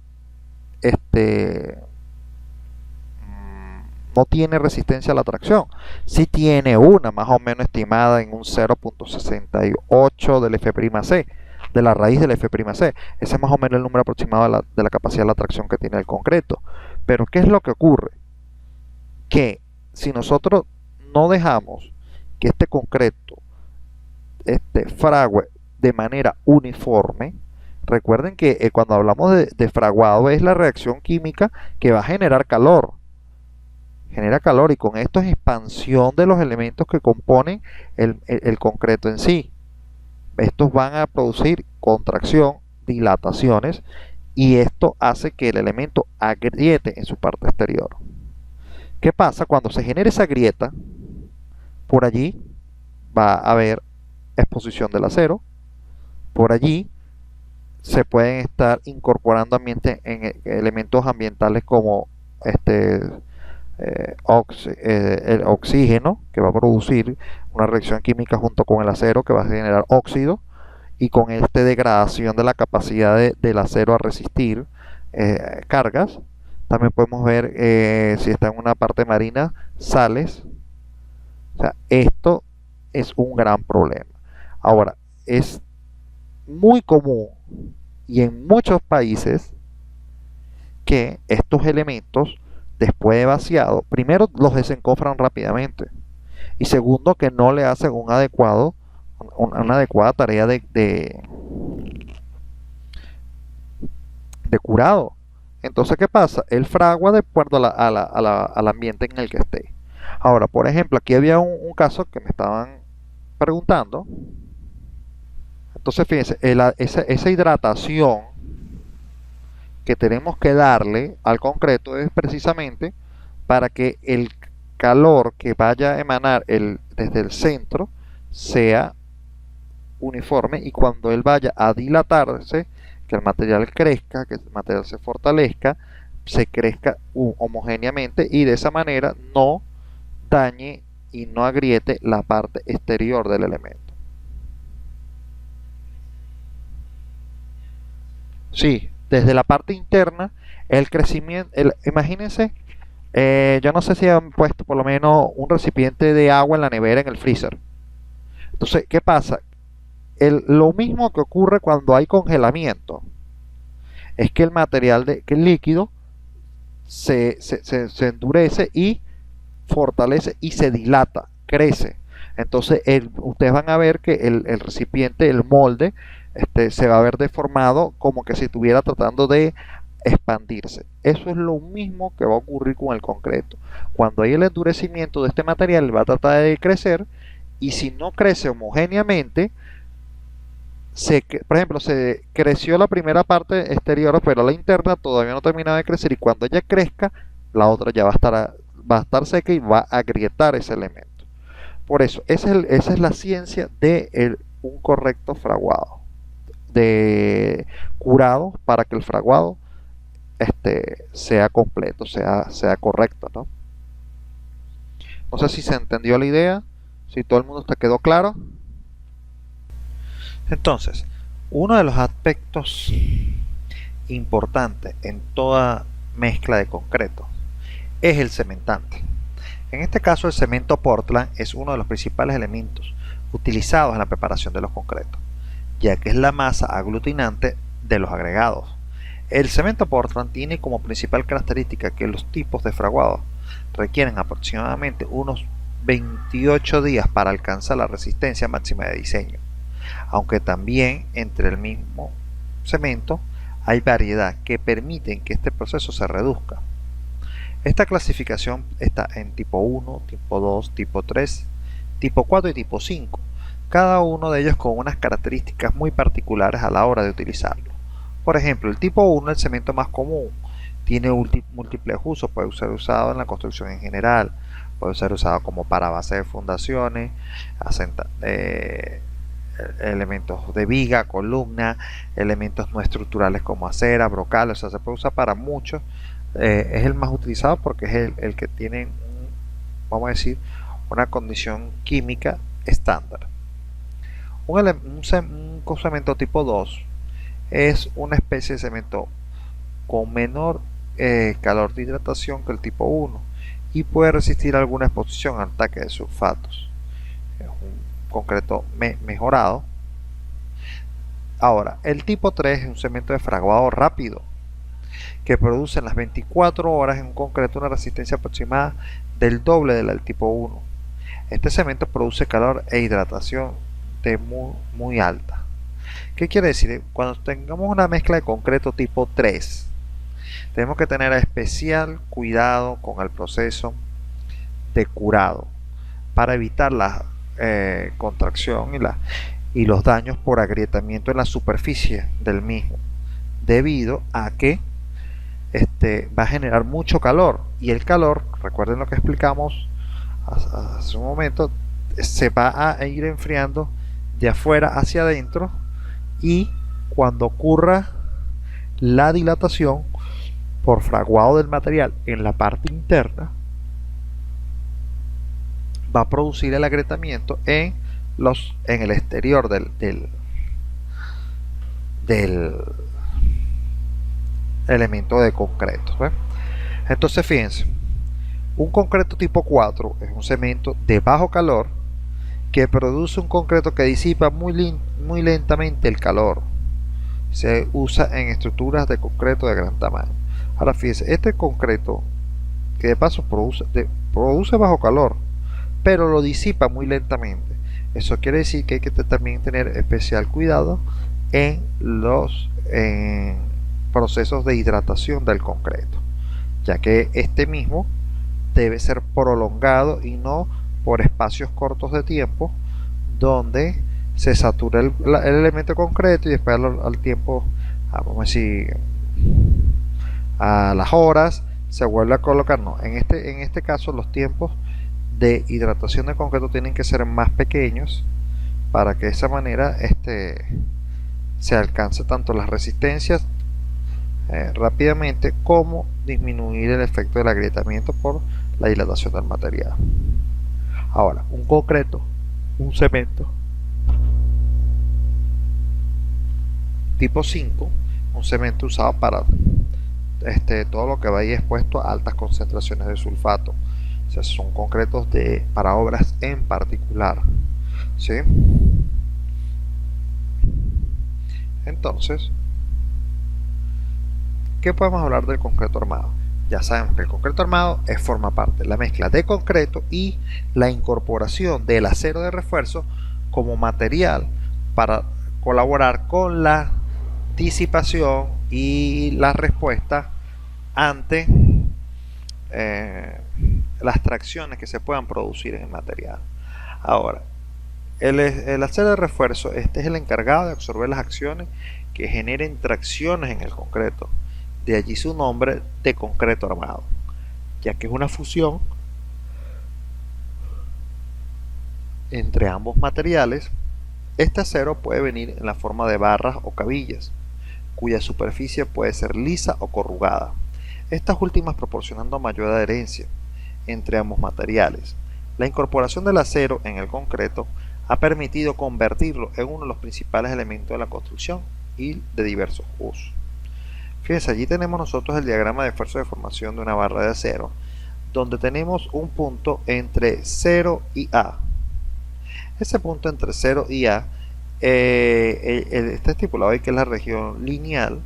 no tiene resistencia a la tracción. Sí tiene una más o menos estimada en un 0.68 del F'C, de la raíz del F'C. Ese es más o menos el número aproximado de la capacidad de la tracción que tiene el concreto. Pero ¿qué es lo que ocurre? Que si nosotros no dejamos que este concreto frague de manera uniforme, recuerden que cuando hablamos de fraguado es la reacción química que va a generar calor. Genera calor y con esto es expansión de los elementos que componen el concreto en sí. Estos van a producir contracción, dilataciones, y esto hace que el elemento agriete en su parte exterior. ¿Qué pasa? Cuando se genera esa grieta, por allí va a haber exposición del acero, por allí se pueden estar incorporando elementos ambientales como el oxígeno, que va a producir una reacción química junto con el acero que va a generar óxido, y con esta degradación de la capacidad del acero a resistir cargas. También podemos ver si está en una parte marina, sales. O sea, esto es un gran problema. Ahora, es muy común y en muchos países que estos elementos, después de vaciado, primero los desencofran rápidamente y segundo que no le hacen una adecuada tarea de curado. Entonces, ¿qué pasa? Él fragua de acuerdo al ambiente en el que esté. Ahora, por ejemplo, aquí había un caso que me estaban preguntando. Entonces, fíjense, esa hidratación que tenemos que darle al concreto es precisamente para que el calor que vaya a emanar desde el centro sea uniforme y cuando él vaya a dilatarse, que el material crezca, que el material se fortalezca, se crezca homogéneamente y de esa manera no dañe y no agriete la parte exterior del elemento. Sí, desde la parte interna, el crecimiento, imagínense, yo no sé si han puesto por lo menos un recipiente de agua en la nevera, en el freezer. Entonces, ¿qué pasa? Lo mismo que ocurre cuando hay congelamiento, es que el material, que el líquido, se endurece y fortalece y se dilata, crece. Entonces ustedes van a ver que el recipiente, el molde, se va a ver deformado como que si estuviera tratando de expandirse. Eso es lo mismo que va a ocurrir con el concreto. Cuando hay el endurecimiento de este material, va a tratar de crecer y si no crece homogéneamente, por ejemplo, se creció la primera parte exterior, pero la interna todavía no termina de crecer y cuando ella crezca, la otra ya va a estar seca y va a agrietar ese elemento. Por eso, esa es la ciencia de un correcto fraguado, de curado para que el fraguado sea completo, sea correcto, ¿no? No sé si se entendió la idea, si todo el mundo te quedó claro. Entonces, uno de los aspectos importantes en toda mezcla de concreto es el cementante. En este caso, el cemento Portland es uno de los principales elementos utilizados en la preparación de los concretos, ya que es la masa aglutinante de los agregados. El cemento Portland tiene como principal característica que los tipos de fraguado requieren aproximadamente unos 28 días para alcanzar la resistencia máxima de diseño, aunque también entre el mismo cemento hay variedad que permiten que este proceso se reduzca. Esta clasificación está en tipo 1, tipo 2, tipo 3, tipo 4 y tipo 5, cada uno de ellos con unas características muy particulares a la hora de utilizarlo. Por ejemplo, el tipo 1, el cemento más común, tiene múltiples usos, puede ser usado en la construcción en general, puede ser usado como para base de fundaciones, elementos de viga, columna, elementos no estructurales como acera, brocal, o sea, se puede usar para muchos. Es el más utilizado porque es el que tiene, vamos a decir, una condición química estándar. Un cemento tipo 2 es una especie de cemento con menor calor de hidratación que el tipo 1 y puede resistir alguna exposición al ataque de sulfatos. Es un concreto mejorado. Ahora, el tipo 3 es un cemento de fraguado rápido que produce en las 24 horas en un concreto una resistencia aproximada del doble de la del tipo 1. Este cemento produce calor e hidratación de muy alta. ¿Qué quiere decir? Cuando tengamos una mezcla de concreto tipo 3, tenemos que tener especial cuidado con el proceso de curado para evitar la contracción y los daños por agrietamiento en la superficie del mismo, debido a que va a generar mucho calor y el calor, recuerden lo que explicamos hace un momento, se va a ir enfriando de afuera hacia adentro y cuando ocurra la dilatación por fraguado del material en la parte interna va a producir el agrietamiento en el exterior del elemento de concreto. ¿Ves? Entonces fíjense, un concreto tipo 4 es un cemento de bajo calor que produce un concreto que disipa muy lentamente el calor. Se usa en estructuras de concreto de gran tamaño. Ahora fíjense, este concreto que de paso produce bajo calor, pero lo disipa muy lentamente. Eso quiere decir que hay que también tener especial cuidado en los procesos de hidratación del concreto, ya que este mismo debe ser prolongado y no por espacios cortos de tiempo donde se satura el elemento concreto y después al tiempo, vamos a decir, a las horas se vuelve a colocar. No, en este caso los tiempos de hidratación de concreto tienen que ser más pequeños para que de esa manera se alcance tanto las resistencias rápidamente como disminuir el efecto del agrietamiento por la dilatación del material. Ahora, un concreto, un cemento tipo 5, un cemento usado para todo lo que vaya expuesto a altas concentraciones de sulfato. O sea, son concretos para obras en particular, ¿sí? Entonces, ¿qué podemos hablar del concreto armado? Ya sabemos que el concreto armado forma parte de la mezcla de concreto y la incorporación del acero de refuerzo como material para colaborar con la disipación y la respuesta ante las tracciones que se puedan producir en el material. Ahora, el acero de refuerzo es el encargado de absorber las acciones que generen tracciones en el concreto. De allí su nombre de concreto armado, ya que es una fusión entre ambos materiales. Este acero puede venir en la forma de barras o cabillas, cuya superficie puede ser lisa o corrugada, estas últimas proporcionando mayor adherencia entre ambos materiales. La incorporación del acero en el concreto ha permitido convertirlo en uno de los principales elementos de la construcción y de diversos usos. Fíjense, allí tenemos nosotros el diagrama de esfuerzo de formación de una barra de acero, donde tenemos un punto entre 0 y A. Ese punto entre 0 y A está estipulado ahí que es la región lineal.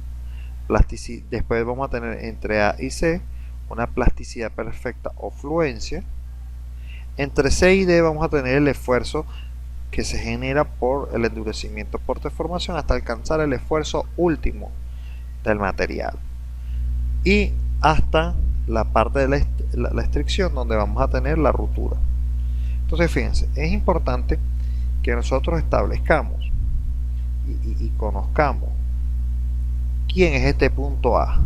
Después vamos a tener entre A y C una plasticidad perfecta o fluencia. Entre C y D vamos a tener el esfuerzo que se genera por el endurecimiento por deformación hasta alcanzar el esfuerzo último del material, y hasta la parte de la estricción, donde vamos a tener la ruptura. Entonces fíjense, es importante que nosotros establezcamos y conozcamos quién es este punto A.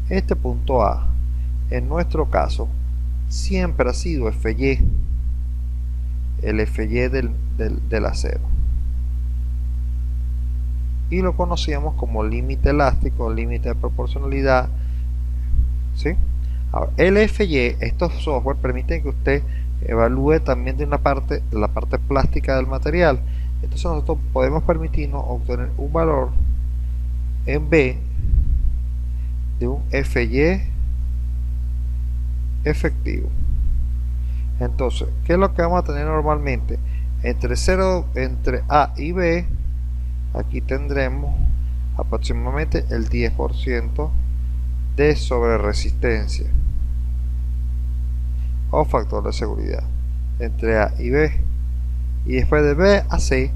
Este punto A, en nuestro caso, siempre ha sido FY, el FY del acero, y lo conocíamos como límite elástico, límite de proporcionalidad, ¿sí? Ahora, el FY, estos software permiten que usted evalúe también de la parte plástica del material. Entonces nosotros podemos permitirnos obtener un valor en B de un FY efectivo. Entonces, ¿qué es lo que vamos a tener normalmente? Entre A y B, aquí tendremos aproximadamente el 10% de sobreresistencia o factor de seguridad entre A y B, y después de B a C,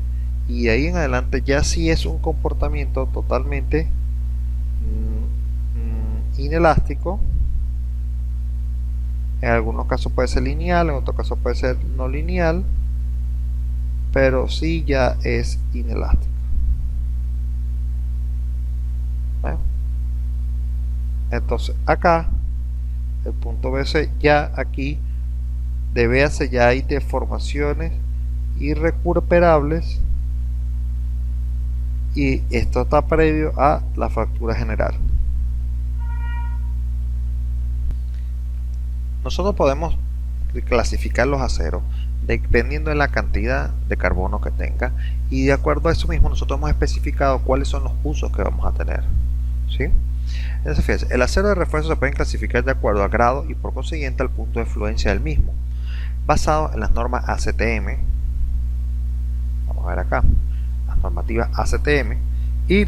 y de ahí en adelante ya sí es un comportamiento totalmente inelástico. En algunos casos puede ser lineal, en otros casos puede ser no lineal, pero sí ya es inelástico. Entonces acá el punto BC, ya aquí de BC ya hay deformaciones irrecuperables, y esto está previo a la fractura general. Nosotros podemos clasificar los aceros dependiendo de la cantidad de carbono que tenga, y de acuerdo a eso mismo nosotros hemos especificado cuáles son los usos que vamos a tener, ¿sí? Entonces, fíjense, el acero de refuerzo se puede clasificar de acuerdo al grado y por consiguiente al punto de fluencia del mismo, basado en las normas ACTM. Vamos a ver acá las normativas ACTM, y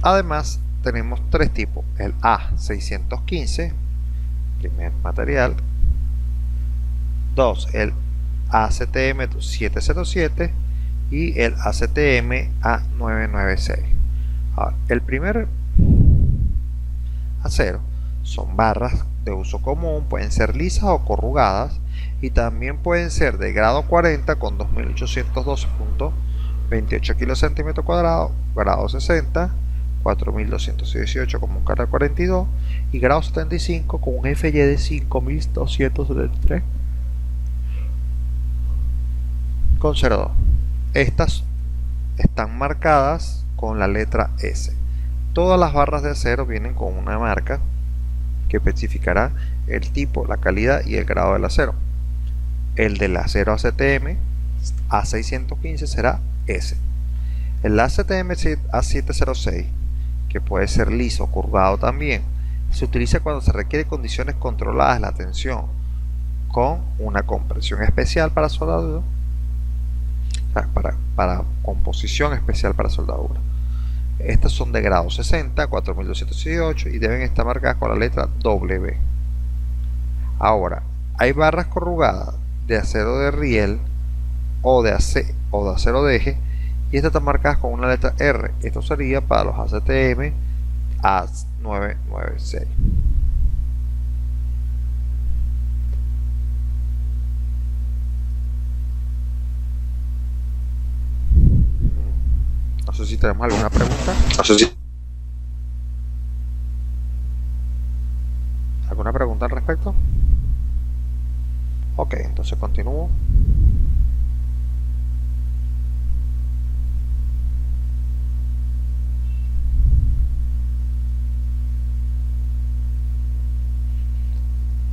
además tenemos tres tipos: el A615, primer material; 2, el ACTM 707 y el ACTM A996. Ahora, el primer acero son barras de uso común, pueden ser lisas o corrugadas, y también pueden ser de grado 40 con 2812.28 kilocentímetros cuadrados, grado 60 4218 como un carga 42 y grado 75 con un FY de 5273 con 02. Estas están marcadas con la letra S. Todas las barras de acero vienen con una marca que especificará el tipo, la calidad y el grado del acero. El del acero ACTM A615 será S. El ACTM A706, que puede ser liso o curvado también, se utiliza cuando se requiere condiciones controladas de la tensión con una compresión especial para soldadura, para composición especial para soldadura. Estas son de grado 60, 4218 y deben estar marcadas con la letra W. Ahora, hay barras corrugadas de acero de riel o de acero de eje, y estas están marcadas con una letra R. Esto sería para los ACTM A996. No sé si tenemos alguna pregunta. ¿Alguna pregunta al respecto? Ok, entonces continúo.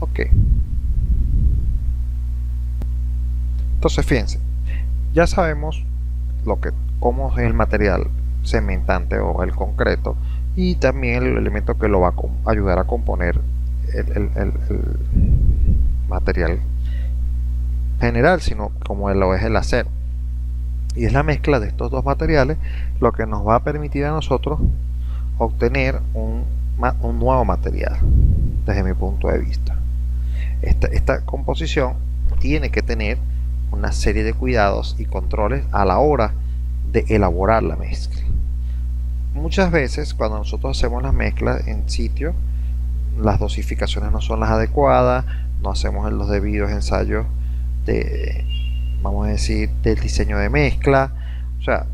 Ok. Entonces fíjense, ya sabemos cómo es el material cementante o el concreto, y también el elemento que lo va a ayudar a componer el material general, sino como lo es el acero. Y es la mezcla de estos dos materiales lo que nos va a permitir a nosotros obtener un nuevo material, desde mi punto de vista. Esta composición tiene que tener una serie de cuidados y controles a la hora de elaborar la mezcla. Muchas veces cuando nosotros hacemos las mezclas en sitio, las dosificaciones no son las adecuadas, no hacemos los debidos ensayos vamos a decir, del diseño de mezcla. O sea,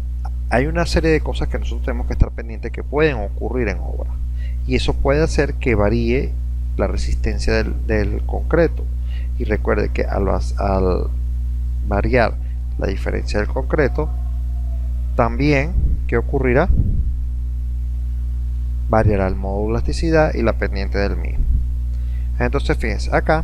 hay una serie de cosas que nosotros tenemos que estar pendientes que pueden ocurrir en obra, y eso puede hacer que varíe la resistencia del concreto. Y recuerde que al variar la diferencia del concreto, también, ¿qué ocurrirá? Variará el módulo de elasticidad y la pendiente del mismo. Entonces fíjense, acá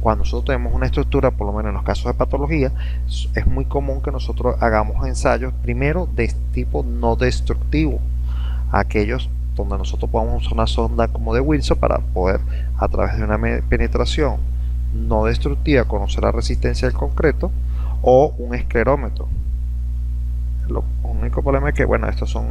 cuando nosotros tenemos una estructura, por lo menos en los casos de patología, es muy común que nosotros hagamos ensayos primero de tipo no destructivo, aquellos donde nosotros podamos usar una sonda como de Wilson para poder, a través de una penetración no destructiva, conocer la resistencia del concreto, o un esclerómetro. Lo único problema es que, bueno, esos son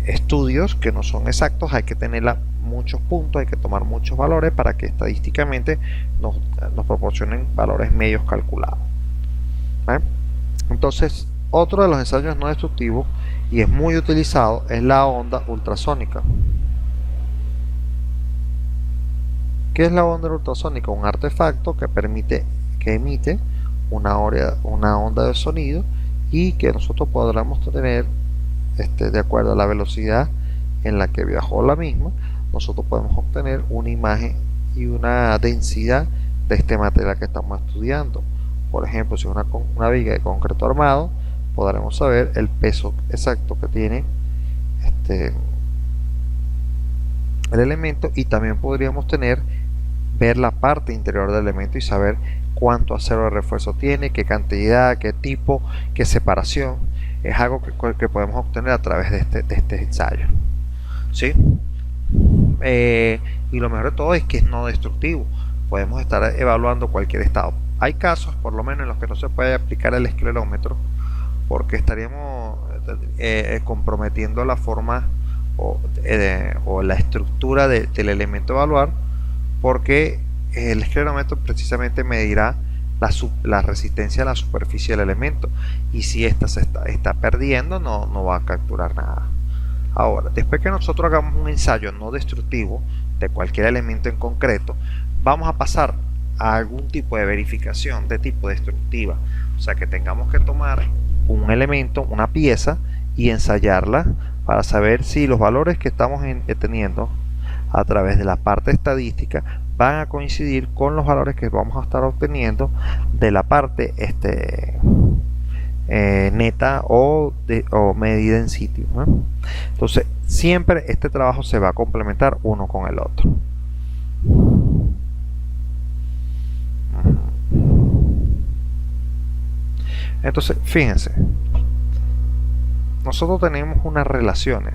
estudios que no son exactos, hay que tener muchos puntos, hay que tomar muchos valores para que estadísticamente nos proporcionen valores medios calculados. ¿Vale? Entonces, otro de los ensayos no destructivos, y es muy utilizado, es la onda ultrasónica. ¿Qué es la onda ultrasónica? Un artefacto que emite una onda de sonido, y que nosotros podamos tener, de acuerdo a la velocidad en la que viajó la misma, nosotros podemos obtener una imagen y una densidad de este material que estamos estudiando. Por ejemplo, si una viga de concreto armado, podremos saber el peso exacto que tiene el elemento, y también podríamos tener ver la parte interior del elemento y saber cuánto acero de refuerzo tiene, qué cantidad, qué tipo, qué separación. Es algo que podemos obtener a través de este ensayo, ¿sí? Y lo mejor de todo es que es no destructivo. Podemos estar evaluando cualquier estado. Hay casos, por lo menos, en los que no se puede aplicar el esclerómetro porque estaríamos comprometiendo la forma o la estructura del elemento a evaluar, porque el esclerómetro precisamente medirá la resistencia a la superficie del elemento, y si esta se está perdiendo, no va a capturar nada. Ahora, después que nosotros hagamos un ensayo no destructivo de cualquier elemento en concreto, vamos a pasar a algún tipo de verificación de tipo destructiva, o sea que tengamos que tomar un elemento, una pieza, y ensayarla para saber si los valores que estamos teniendo a través de la parte estadística van a coincidir con los valores que vamos a estar obteniendo de la parte neta o medida en sitio, ¿no? Entonces siempre este trabajo se va a complementar uno con el otro. Entonces fíjense, nosotros tenemos unas relaciones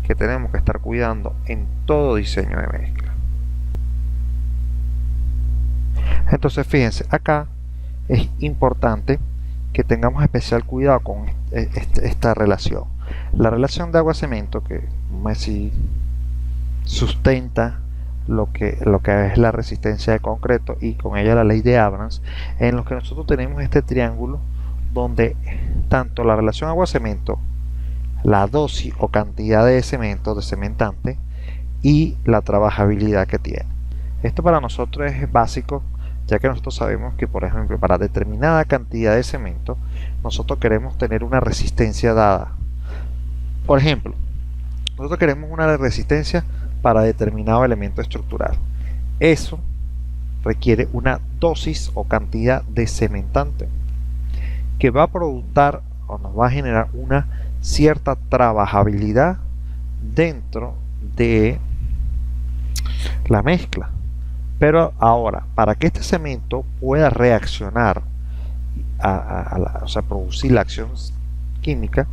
que tenemos que estar cuidando en todo diseño de mezcla. Entonces fíjense, acá es importante que tengamos especial cuidado con esta relación. La relación de agua-cemento, que Messi sustenta lo que es la resistencia de concreto y con ella la ley de Abrams, en los que nosotros tenemos este triángulo donde tanto la relación agua-cemento, la dosis o cantidad de cemento, de cementante, y la trabajabilidad que tiene. Esto para nosotros es básico, ya que nosotros sabemos que, por ejemplo, para determinada cantidad de cemento, nosotros queremos tener una resistencia dada. Por ejemplo, nosotros queremos una resistencia para determinado elemento estructural. Eso requiere una dosis o cantidad de cementante que va a producir o nos va a generar una cierta trabajabilidad dentro de la mezcla. Pero ahora, para que este cemento pueda reaccionar o sea, producir la acción química,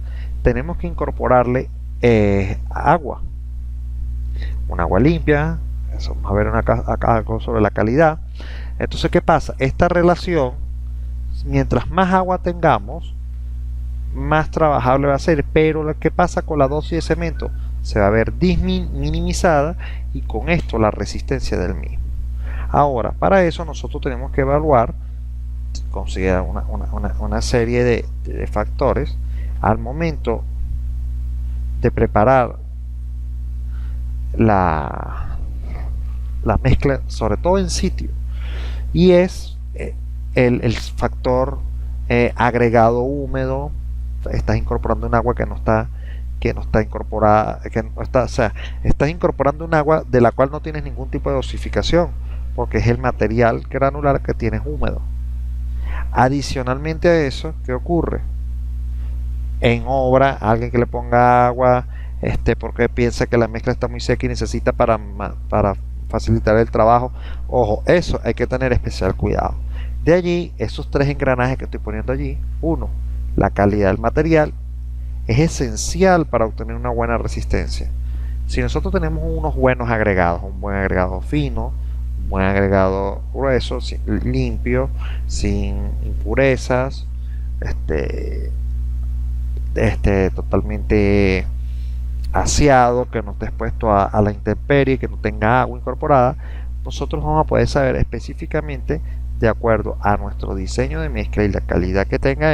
tenemos que incorporarle agua, un agua limpia. Eso, vamos a ver acá algo sobre la calidad. Entonces, ¿qué pasa? Esta relación, mientras más agua tengamos, más trabajable va a ser, pero lo que pasa con la dosis de cemento se va a ver minimizada, y con esto la resistencia del mismo. Ahora, para eso nosotros tenemos que evaluar, considerar una serie de factores al momento de preparar la mezcla, sobre todo en sitio, y es el factor agregado húmedo. Estás incorporando un agua que no está incorporada, o sea, estás incorporando un agua de la cual no tienes ningún tipo de dosificación, porque es el material granular que tienes húmedo. Adicionalmente a eso, ¿qué ocurre? En obra, alguien que le ponga agua porque piensa que la mezcla está muy seca y necesita para facilitar el trabajo. Ojo, eso hay que tener especial cuidado. De allí, esos tres engranajes que estoy poniendo allí. Uno, la calidad del material es esencial para obtener una buena resistencia. Si nosotros tenemos unos buenos agregados, un buen agregado fino, un buen agregado grueso, limpio, sin impurezas, totalmente aseado, que no esté expuesto a la intemperie, que no tenga agua incorporada, nosotros vamos a poder saber específicamente, de acuerdo a nuestro diseño de mezcla y la calidad que tenga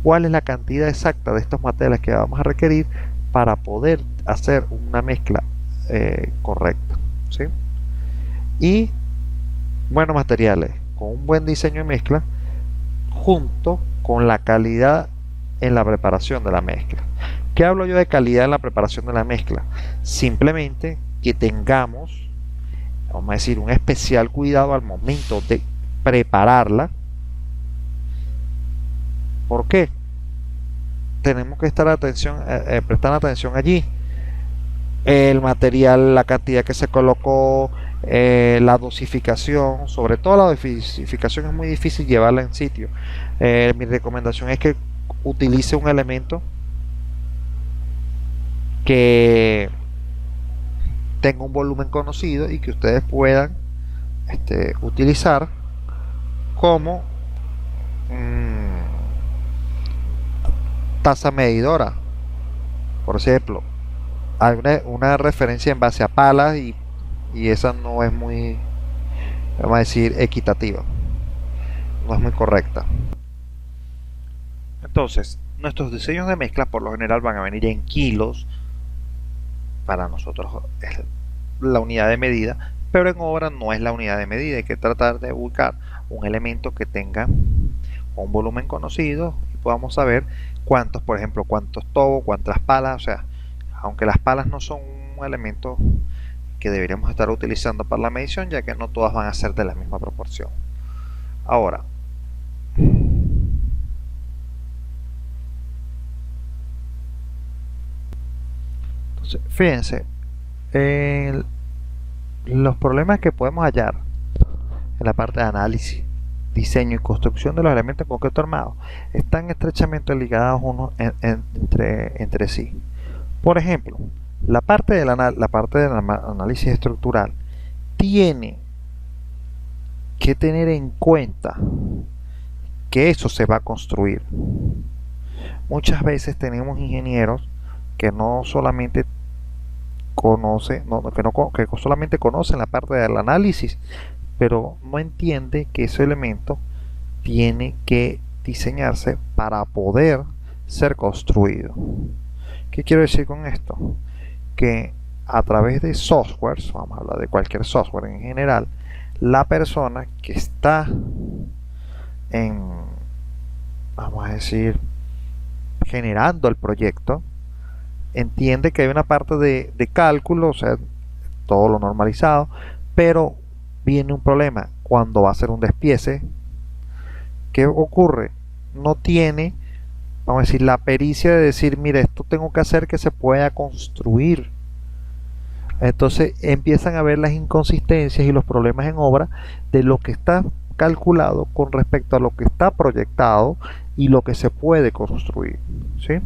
cuál es la cantidad exacta de estos materiales que vamos a requerir para poder hacer una mezcla correcta, ¿sí? Y buenos materiales con un buen diseño de mezcla, junto con la calidad en la preparación de la mezcla. ¿Qué hablo yo de calidad en la preparación de la mezcla? Simplemente que tengamos, vamos a decir, un especial cuidado al momento de prepararla. ¿Por qué? Tenemos que estar prestando atención allí. El material, la cantidad que se colocó, La dosificación, sobre todo la dosificación es muy difícil llevarla en sitio. Mi recomendación es que utilice un elemento que tenga un volumen conocido y que ustedes puedan utilizar como tasa medidora. Por ejemplo, hay una referencia en base a palas y esa no es muy, vamos a decir, equitativa, no es muy correcta. Entonces, nuestros diseños de mezcla por lo general van a venir en kilos. Para nosotros es la unidad de medida, pero en obra no es la unidad de medida. Hay que tratar de buscar un elemento que tenga un volumen conocido y podamos saber cuántos, por ejemplo, cuántos tobos, cuántas palas. O sea, aunque las palas no son un elemento que deberíamos estar utilizando para la medición, ya que no todas van a ser de la misma proporción. Ahora, entonces, fíjense, los problemas que podemos hallar en la parte de análisis, diseño y construcción de los elementos en concreto armados están estrechamente ligados unos entre sí. Por ejemplo, la parte del análisis estructural tiene que tener en cuenta que eso se va a construir. Muchas veces tenemos ingenieros que no solamente que solamente conocen la parte del análisis, pero no entiende que ese elemento tiene que diseñarse para poder ser construido. ¿Qué quiero decir con esto? Que a través de softwares, vamos a hablar de cualquier software en general, la persona que está vamos a decir, generando el proyecto, entiende que hay una parte de cálculo, o sea, todo lo normalizado, pero viene un problema cuando va a hacer un despiece. ¿Qué ocurre? No tiene, vamos a decir, la pericia de decir, mire, esto tengo que hacer que se pueda construir. Entonces empiezan a ver las inconsistencias y los problemas en obra de lo que está calculado con respecto a lo que está proyectado y lo que se puede construir, ¿sí?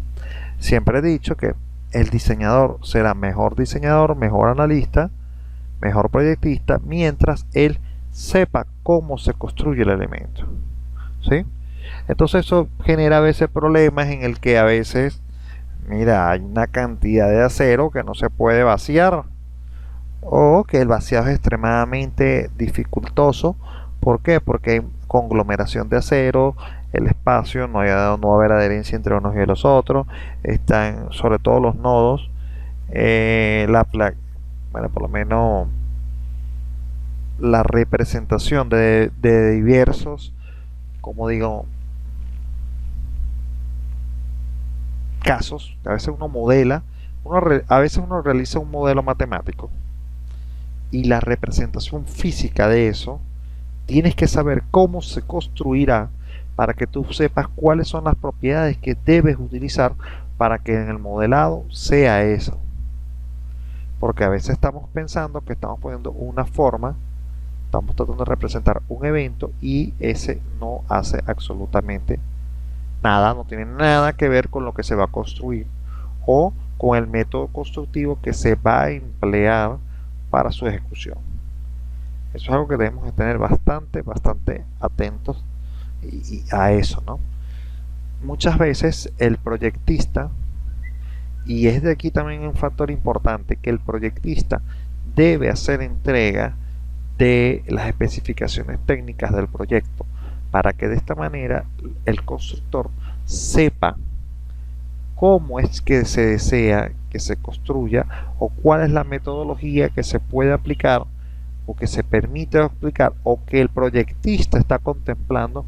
Siempre he dicho que el diseñador será mejor diseñador, mejor analista, mejor proyectista, mientras él sepa cómo se construye el elemento, ¿sí? Entonces eso genera a veces problemas en el que a veces, mira, hay una cantidad de acero que no se puede vaciar, o que el vaciado es extremadamente dificultoso. ¿Por qué? Porque hay conglomeración de acero, el espacio, no va a haber adherencia entre unos y los otros, están sobre todo los nodos, bueno, por lo menos la representación de diversos, como digo, casos. A veces uno modela, a veces uno realiza un modelo matemático y la representación física de eso tienes que saber cómo se construirá para que tú sepas cuáles son las propiedades que debes utilizar para que en el modelado sea eso. Porque a veces estamos pensando que estamos poniendo una forma, estamos tratando de representar un evento y ese no hace absolutamente nada, no tiene nada que ver con lo que se va a construir o con el método constructivo que se va a emplear para su ejecución. Eso es algo que debemos de tener bastante atentos a eso, ¿no? Muchas veces el proyectista, y es de aquí también un factor importante, que el proyectista debe hacer entrega de las especificaciones técnicas del proyecto para que de esta manera el constructor sepa cómo es que se desea que se construya o cuál es la metodología que se puede aplicar o que se permite aplicar o que el proyectista está contemplando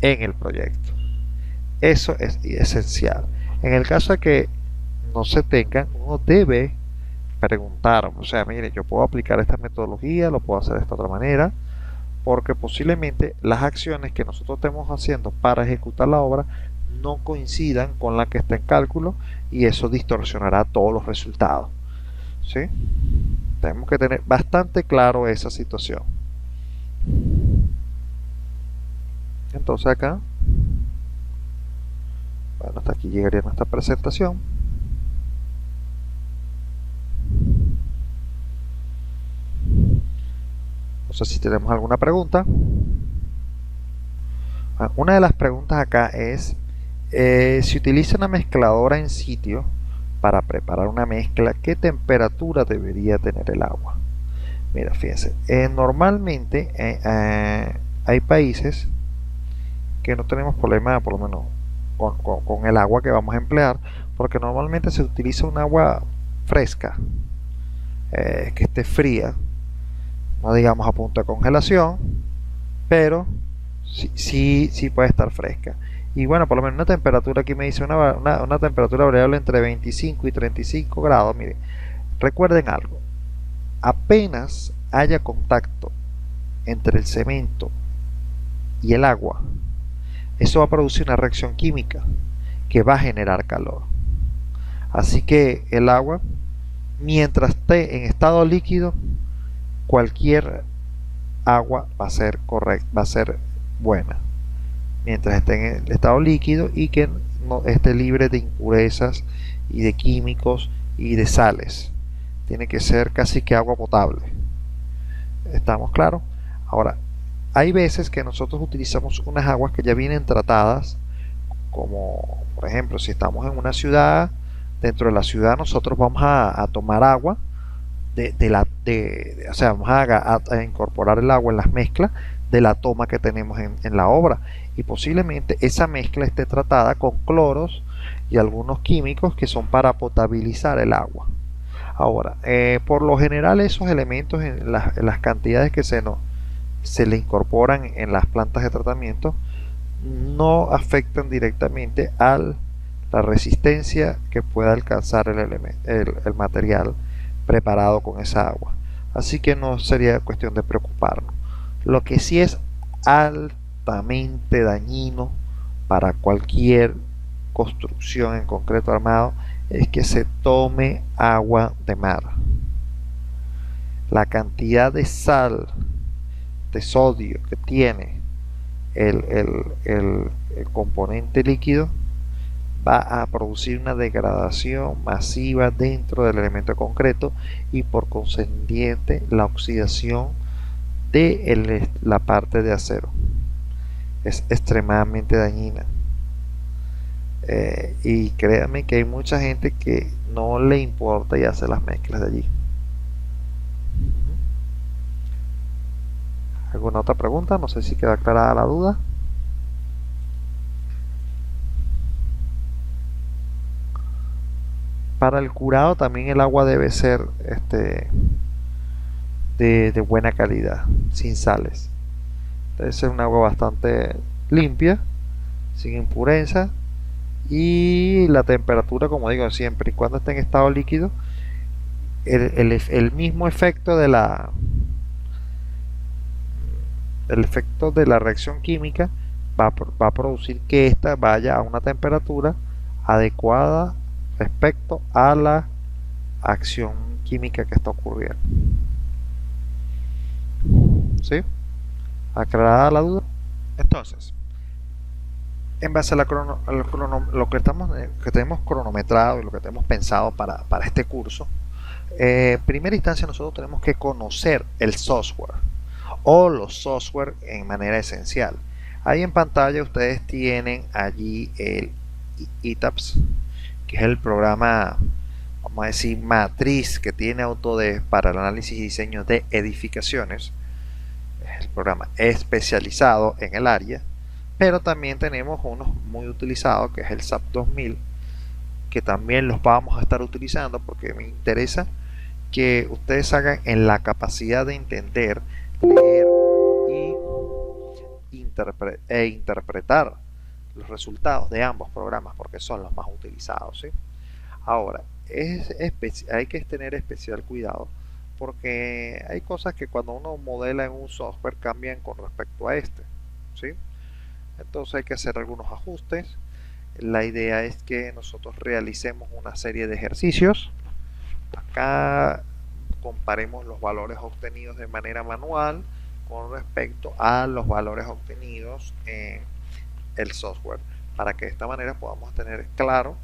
en el proyecto. Eso es esencial. En el caso de que no se tengan, uno debe preguntar, o sea, mire, yo puedo aplicar esta metodología, lo puedo hacer de esta otra manera, porque posiblemente las acciones que nosotros estemos haciendo para ejecutar la obra no coincidan con la que está en cálculo y eso distorsionará todos los resultados, ¿sí? Tenemos que tener bastante claro esa situación. Entonces acá, bueno, hasta aquí llegaría nuestra presentación. No sé si tenemos alguna pregunta. Una de las preguntas acá es, si utiliza una mezcladora en sitio para preparar una mezcla, ¿qué temperatura debería tener el agua? Mira, fíjense, normalmente hay países que no tenemos problema, por lo menos, con el agua que vamos a emplear, porque normalmente se utiliza un agua fresca, que esté fría, no digamos a punto de congelación, pero sí puede estar fresca. Y bueno, por lo menos una temperatura, aquí me dice una temperatura variable entre 25 y 35 grados. Miren, recuerden algo, apenas haya contacto entre el cemento y el agua, eso va a producir una reacción química que va a generar calor. Así que el agua, mientras esté en estado líquido, cualquier agua va a ser correcta, va a ser buena, mientras esté en el estado líquido y que no esté libre de impurezas y de químicos y de sales. Tiene que ser casi que agua potable. ¿Estamos claros? Ahora, hay veces que nosotros utilizamos unas aguas que ya vienen tratadas, como por ejemplo si estamos en una ciudad, dentro de la ciudad nosotros vamos a tomar agua o sea, vamos a incorporar el agua en las mezclas de la toma que tenemos en la obra, y posiblemente esa mezcla esté tratada con cloros y algunos químicos que son para potabilizar el agua. Ahora, por lo general esos elementos en las cantidades que se le incorporan en las plantas de tratamiento no afectan directamente a la resistencia que pueda alcanzar el material preparado con esa agua. Así que no sería cuestión de preocuparnos. Lo que sí es altamente dañino para cualquier construcción en concreto armado es que se tome agua de mar. La cantidad de sal, de sodio que tiene el componente líquido va a producir una degradación masiva dentro del elemento concreto y por consiguiente la oxidación de la parte de acero. Es extremadamente dañina. Y créanme que hay mucha gente que no le importa y hace las mezclas de allí. ¿Alguna otra pregunta? No sé si queda aclarada la duda. Para el curado también el agua debe ser de buena calidad, sin sales. Debe ser un agua bastante limpia, sin impurezas, y la temperatura, como digo, siempre y cuando esté en estado líquido, el mismo efecto el efecto de la reacción química va a producir que ésta vaya a una temperatura adecuada respecto a la acción química que está ocurriendo. ¿Sí? ¿Aclarada la duda? Entonces, en base a lo que tenemos cronometrado y lo que tenemos pensado para este curso, en primera instancia nosotros tenemos que conocer el software o los software en manera esencial. Ahí en pantalla ustedes tienen allí el ETABS, que es el programa, vamos a decir, matriz que tiene Autodesk para el análisis y diseño de edificaciones. Es el programa especializado en el área, pero también tenemos unos muy utilizados, que es el SAP 2000, que también los vamos a estar utilizando porque me interesa que ustedes hagan en la capacidad de entender, leer e interpretar los resultados de ambos programas, porque son los más utilizados, ¿sí? Ahora, hay que tener especial cuidado porque hay cosas que cuando uno modela en un software cambian con respecto a este, ¿sí? Entonces hay que hacer algunos ajustes. La idea es que nosotros realicemos una serie de ejercicios. Acá comparemos los valores obtenidos de manera manual con respecto a los valores obtenidos en el software, para que de esta manera podamos tener claro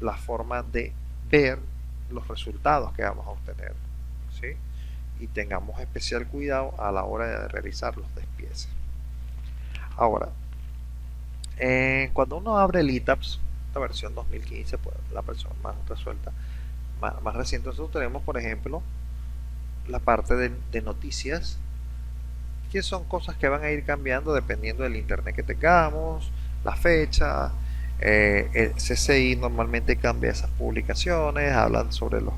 la forma de ver los resultados que vamos a obtener, ¿sí? Y tengamos especial cuidado a la hora de realizar los despieces. Ahora, cuando uno abre el ETABS, esta versión 2015, pues la versión más resuelta, más reciente, nosotros tenemos, por ejemplo, la parte de noticias, que son cosas que van a ir cambiando dependiendo del internet que tengamos, la fecha. El CCI normalmente cambia esas publicaciones, hablan sobre los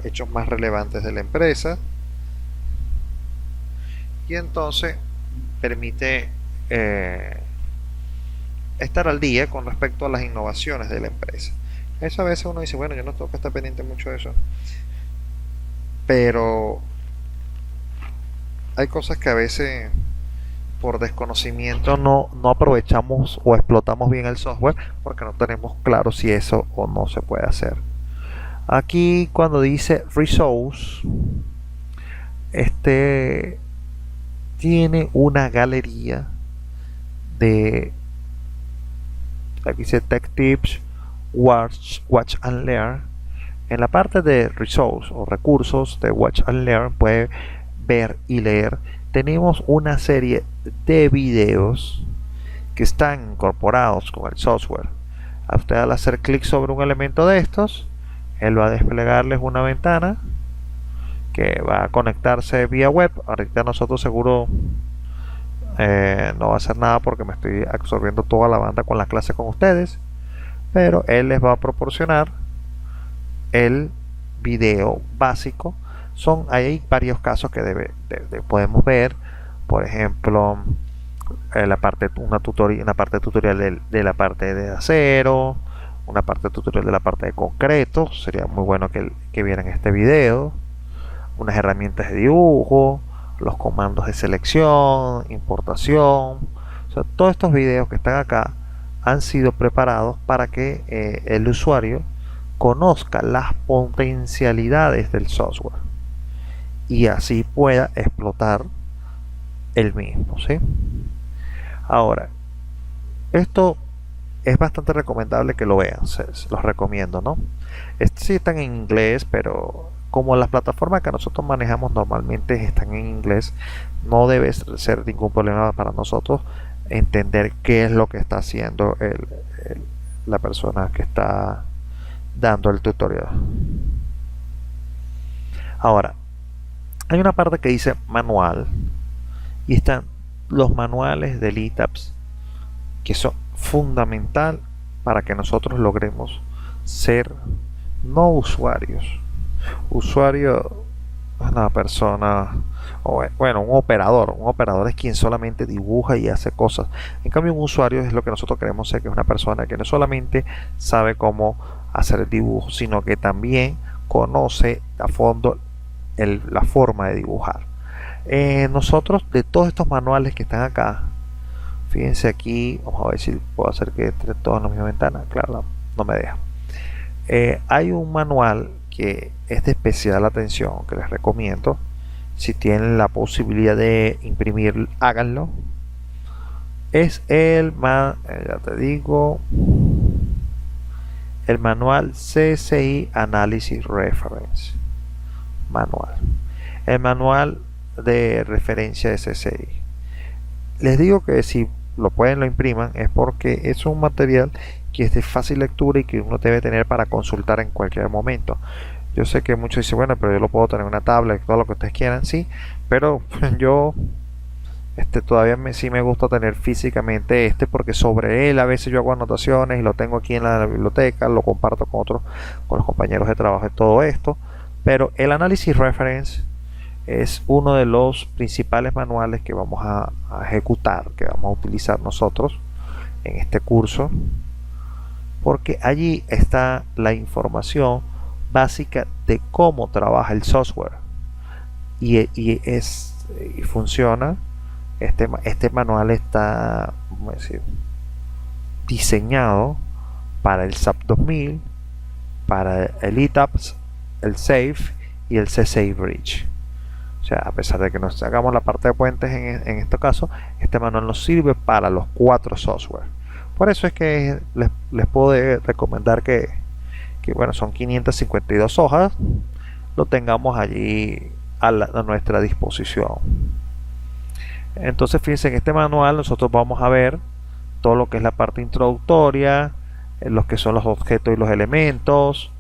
hechos más relevantes de la empresa, y entonces permite estar al día con respecto a las innovaciones de la empresa. Eso a veces uno dice, bueno, yo no tengo que estar pendiente mucho de eso, pero hay cosas que a veces por desconocimiento no aprovechamos o explotamos bien el software porque no tenemos claro si eso o no se puede hacer. Aquí cuando dice Resource, tiene una galería de, aquí dice Tech Tips, Watch and Learn. En la parte de Resource o recursos de Watch and Learn puede ver y leer. Tenemos una serie de videos que están incorporados con el software. A usted, al hacer clic sobre un elemento de estos, él va a desplegarles una ventana que va a conectarse vía web. Ahorita nosotros seguro no va a hacer nada porque me estoy absorbiendo toda la banda con la clase con ustedes, pero él les va a proporcionar el video básico. Hay varios casos que podemos ver, por ejemplo, una parte tutorial de la parte de acero, una parte tutorial de la parte de concreto. Sería muy bueno que vieran este video. Unas herramientas de dibujo, los comandos de selección, importación. O sea, todos estos videos que están acá han sido preparados para que el usuario conozca las potencialidades del software y así pueda explotar el mismo, ¿sí? Ahora, esto es bastante recomendable que lo vean, los recomiendo, ¿no? Sí están en inglés, pero como las plataformas que nosotros manejamos normalmente están en inglés, no debe ser ningún problema para nosotros entender qué es lo que está haciendo la persona que está dando el tutorial. Ahora, hay una parte que dice manual y están los manuales del ETABS, que son fundamental para que nosotros logremos ser no usuarios. Usuario es una persona, o bueno, un operador. Un operador es quien solamente dibuja y hace cosas. En cambio, un usuario es lo que nosotros queremos ser, que es una persona que no solamente sabe cómo hacer el dibujo, sino que también conoce a fondo la forma de dibujar. Nosotros, de todos estos manuales que están acá, fíjense aquí, vamos a ver si puedo hacer que entre todos en la misma ventana. Claro, no me deja. Hay un manual que es de especial atención, que les recomiendo. Si tienen la posibilidad de imprimir, háganlo. Es ya te digo, el manual CCI Analysis Reference Manual, el manual de referencia de CCI. Les digo que si lo pueden, lo impriman, es porque es un material que es de fácil lectura y que uno debe tener para consultar en cualquier momento. Yo sé que muchos dicen, bueno, pero yo lo puedo tener en una tablet, todo lo que ustedes quieran, sí, pero yo todavía sí me gusta tener físicamente porque sobre él a veces yo hago anotaciones y lo tengo aquí en la biblioteca, lo comparto con los compañeros de trabajo de todo esto. Pero el Analysis Reference es uno de los principales manuales que vamos a ejecutar, que vamos a utilizar nosotros en este curso, porque allí está la información básica de cómo trabaja el software y funciona. Este manual está, vamos a decir, diseñado para el SAP 2000, para el ETABS el SAFE y el CSAFE Bridge. O sea, a pesar de que nos hagamos la parte de puentes en este caso, este manual nos sirve para los 4 software. Por eso es que les puedo recomendar que bueno, son 552 hojas, lo tengamos allí a nuestra disposición. Entonces fíjense, en este manual nosotros vamos a ver todo lo que es la parte introductoria, los que son los objetos y los elementos,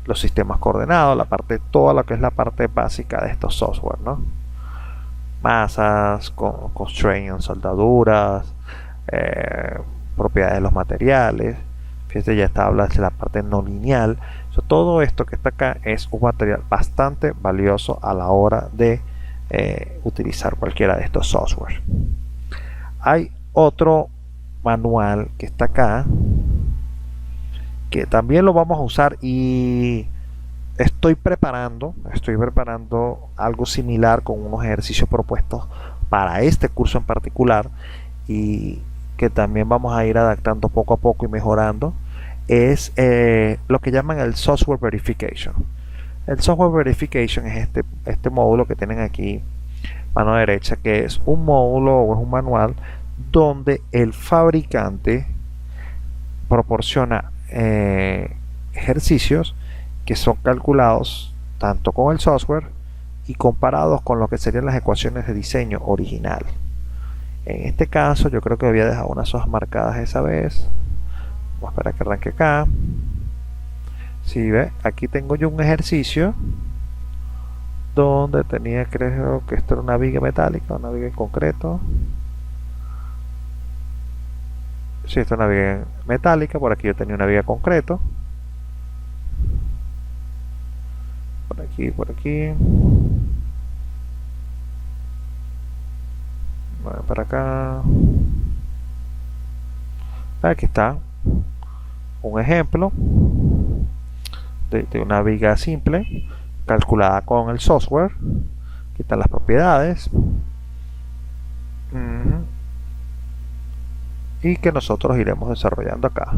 los sistemas coordenados, toda lo que es la parte básica de estos software, ¿no? Masas, constraints, soldaduras, propiedades de los materiales. Fíjense, ya está hablando de la parte no lineal. Todo esto que está acá es un material bastante valioso a la hora de utilizar cualquiera de estos software. Hay otro manual que está acá que también lo vamos a usar, y estoy preparando algo similar con unos ejercicios propuestos para este curso en particular, y que también vamos a ir adaptando poco a poco y mejorando. Es lo que llaman el software verification. El software verification es este módulo que tienen aquí mano derecha, que es un módulo o es un manual donde el fabricante proporciona ejercicios que son calculados tanto con el software y comparados con lo que serían las ecuaciones de diseño original. En este caso yo creo que había dejado unas hojas marcadas esa vez. Vamos a esperar que arranque acá. Si ve, aquí tengo yo un ejercicio donde tenía, creo que esto era una viga metálica, una viga en concreto. Si, esto es una viga metálica, por aquí yo tenía una viga concreto. Por aquí, por aquí. Bueno, para acá. Aquí está un ejemplo de una viga simple calculada con el software. Aquí están las propiedades. Y que nosotros iremos desarrollando acá.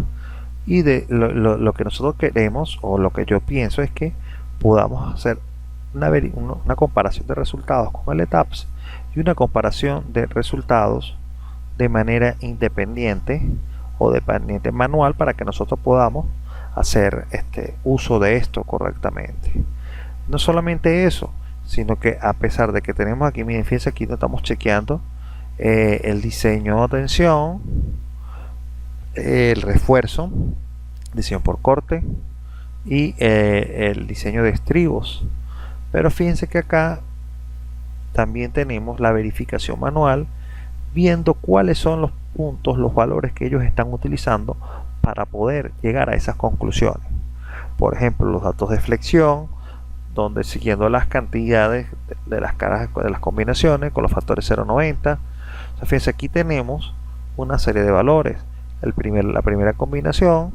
Y de lo que nosotros queremos, o lo que yo pienso, es que podamos hacer una comparación de resultados con el ETABS y una comparación de resultados de manera independiente o dependiente manual, para que nosotros podamos hacer uso de esto correctamente. No solamente eso, sino que a pesar de que tenemos aquí, miren, fíjense, aquí estamos chequeando el diseño de tensión, el refuerzo, diseño por corte y el diseño de estribos. Pero fíjense que acá también tenemos la verificación manual, viendo cuáles son los puntos, los valores que ellos están utilizando para poder llegar a esas conclusiones. Por ejemplo, los datos de flexión, donde siguiendo las cantidades de las caras de las combinaciones con los factores 0,90. O sea, fíjense, aquí tenemos una serie de valores. La primera combinación,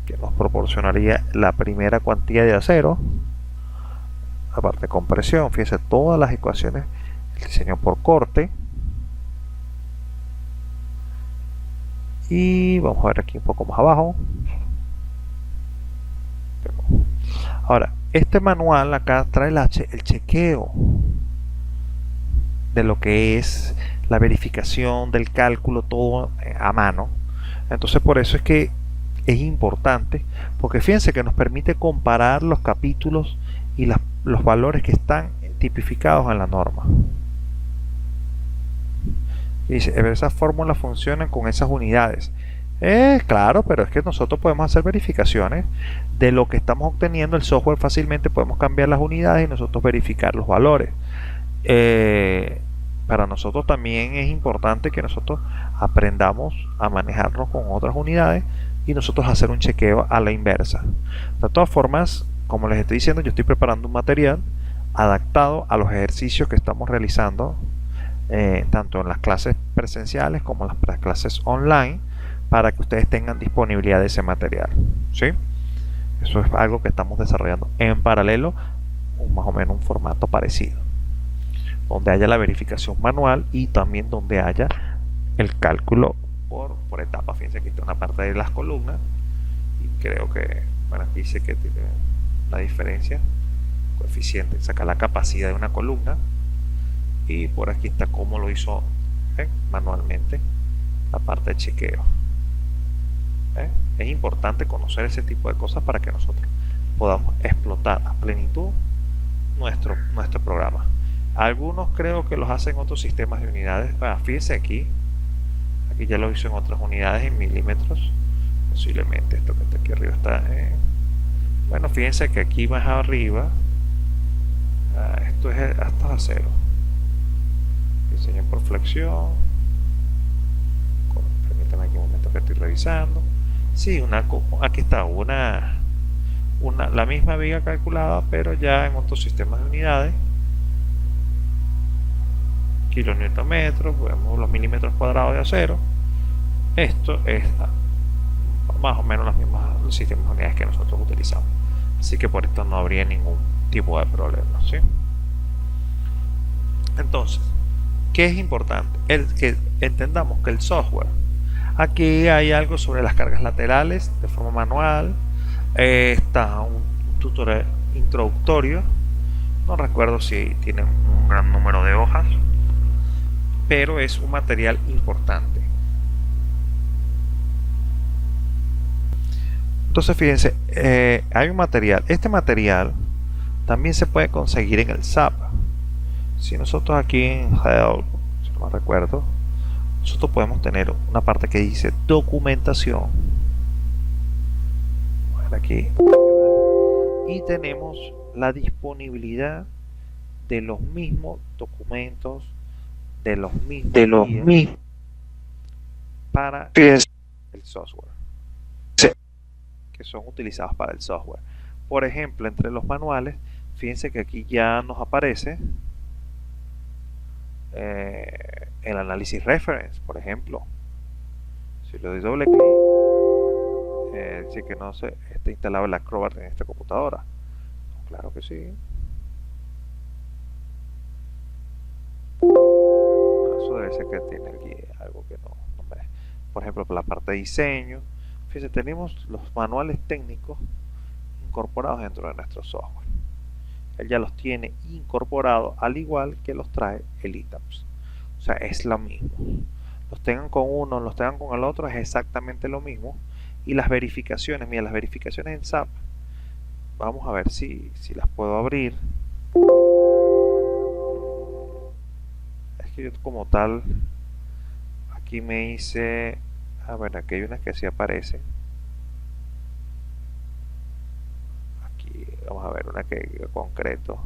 que nos proporcionaría la primera cuantía de acero, la parte de compresión, fíjense todas las ecuaciones, el diseño por corte. Y vamos a ver aquí un poco más abajo. Ahora, este manual acá trae el chequeo de lo que es la verificación del cálculo, todo a mano. Entonces por eso es que es importante, porque fíjense que nos permite comparar los capítulos y los valores que están tipificados en la norma. Dice, esas fórmulas funcionan con esas unidades. Claro, pero es que nosotros podemos hacer verificaciones de lo que estamos obteniendo. El software fácilmente podemos cambiar las unidades y nosotros verificar los valores. Para nosotros también es importante que nosotros aprendamos a manejarnos con otras unidades y nosotros hacer un chequeo a la inversa. De todas formas, como les estoy diciendo, yo estoy preparando un material adaptado a los ejercicios que estamos realizando, tanto en las clases presenciales como en las clases online, para que ustedes tengan disponibilidad de ese material, ¿sí? Eso es algo que estamos desarrollando en paralelo, más o menos un formato parecido, donde haya la verificación manual y también donde haya el cálculo por etapas. Fíjense que está una parte de las columnas y creo que, bueno, aquí dice que tiene la diferencia, coeficiente, sacar la capacidad de una columna, y por aquí está cómo lo hizo manualmente la parte de chequeo. Es importante conocer ese tipo de cosas para que nosotros podamos explotar a plenitud nuestro programa. Algunos creo que los hacen otros sistemas de unidades. Fíjense aquí ya lo hizo en otras unidades, en milímetros. Posiblemente esto que está aquí arriba está bueno, fíjense que aquí más arriba esto es hasta acero. Diseño por flexión. Permítanme aquí un momento que estoy revisando. Sí, aquí está la misma viga calculada, pero ya en otros sistemas de unidades. Kilonewtonmetros, vemos los milímetros cuadrados de acero. Esto es más o menos los mismos sistemas de unidades que nosotros utilizamos, así que por esto no habría ningún tipo de problema, ¿sí? Entonces, ¿qué es importante? Que entendamos que el software, aquí hay algo sobre las cargas laterales de forma manual. Está un tutorial introductorio, no recuerdo si tiene un gran número de hojas, pero es un material importante. Entonces fíjense, hay un material. Este material también se puede conseguir en el SAP. Si nosotros aquí en Help, si no me recuerdo, nosotros podemos tener una parte que dice documentación. Bueno, aquí. Y tenemos la disponibilidad de los mismos documentos, de los mismos para el software, que son utilizados para el software. Por ejemplo, entre los manuales, fíjense que aquí ya nos aparece el análisis reference, por ejemplo. Si le doy doble clic, dice que no se está instalado el Acrobat en esta computadora. Claro que sí. Eso debe ser que tiene aquí algo que no me... Por ejemplo, por la parte de diseño, fíjense, tenemos los manuales técnicos incorporados dentro de nuestro software. Él ya los tiene incorporados, al igual que los trae el ITAPS. O sea, es lo mismo. Los tengan con uno, los tengan con el otro, es exactamente lo mismo. Y las verificaciones, mira, las verificaciones en SAP, vamos a ver si las puedo abrir. Es que yo como tal, aquí me hice... bueno, aquí hay unas que sí aparecen. Aquí vamos a ver una que concreto.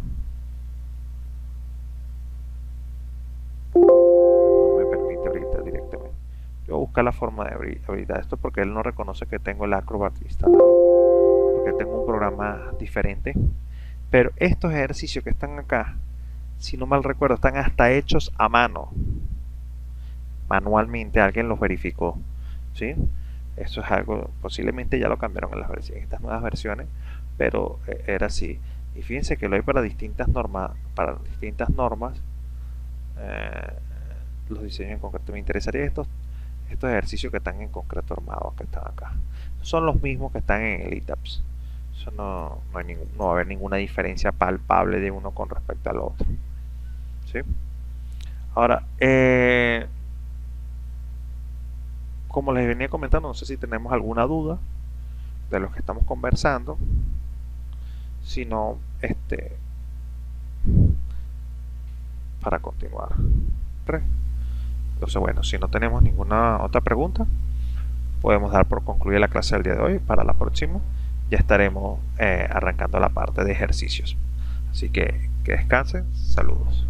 No me permite ahorita directamente. Yo voy a buscar la forma de habilitar esto porque él no reconoce que tengo el Acrobat instalado, porque tengo un programa diferente. Pero estos ejercicios que están acá, si no mal recuerdo, están hasta hechos a mano. Manualmente alguien los verificó, ¿sí? Eso es algo, posiblemente ya lo cambiaron en estas nuevas versiones, pero era así. Y fíjense que lo hay para distintas normas, los diseños en concreto. Me interesaría estos ejercicios que están en concreto armados, que están acá. Son los mismos que están en el ITAPS. Eso no va a haber ninguna diferencia palpable de uno con respecto al otro, ¿sí? Ahora, como les venía comentando, no sé si tenemos alguna duda de lo que estamos conversando. Si no, para continuar. Entonces, bueno, si no tenemos ninguna otra pregunta, podemos dar por concluida la clase del día de hoy. Para la próxima ya estaremos arrancando la parte de ejercicios. Así que descansen. Saludos.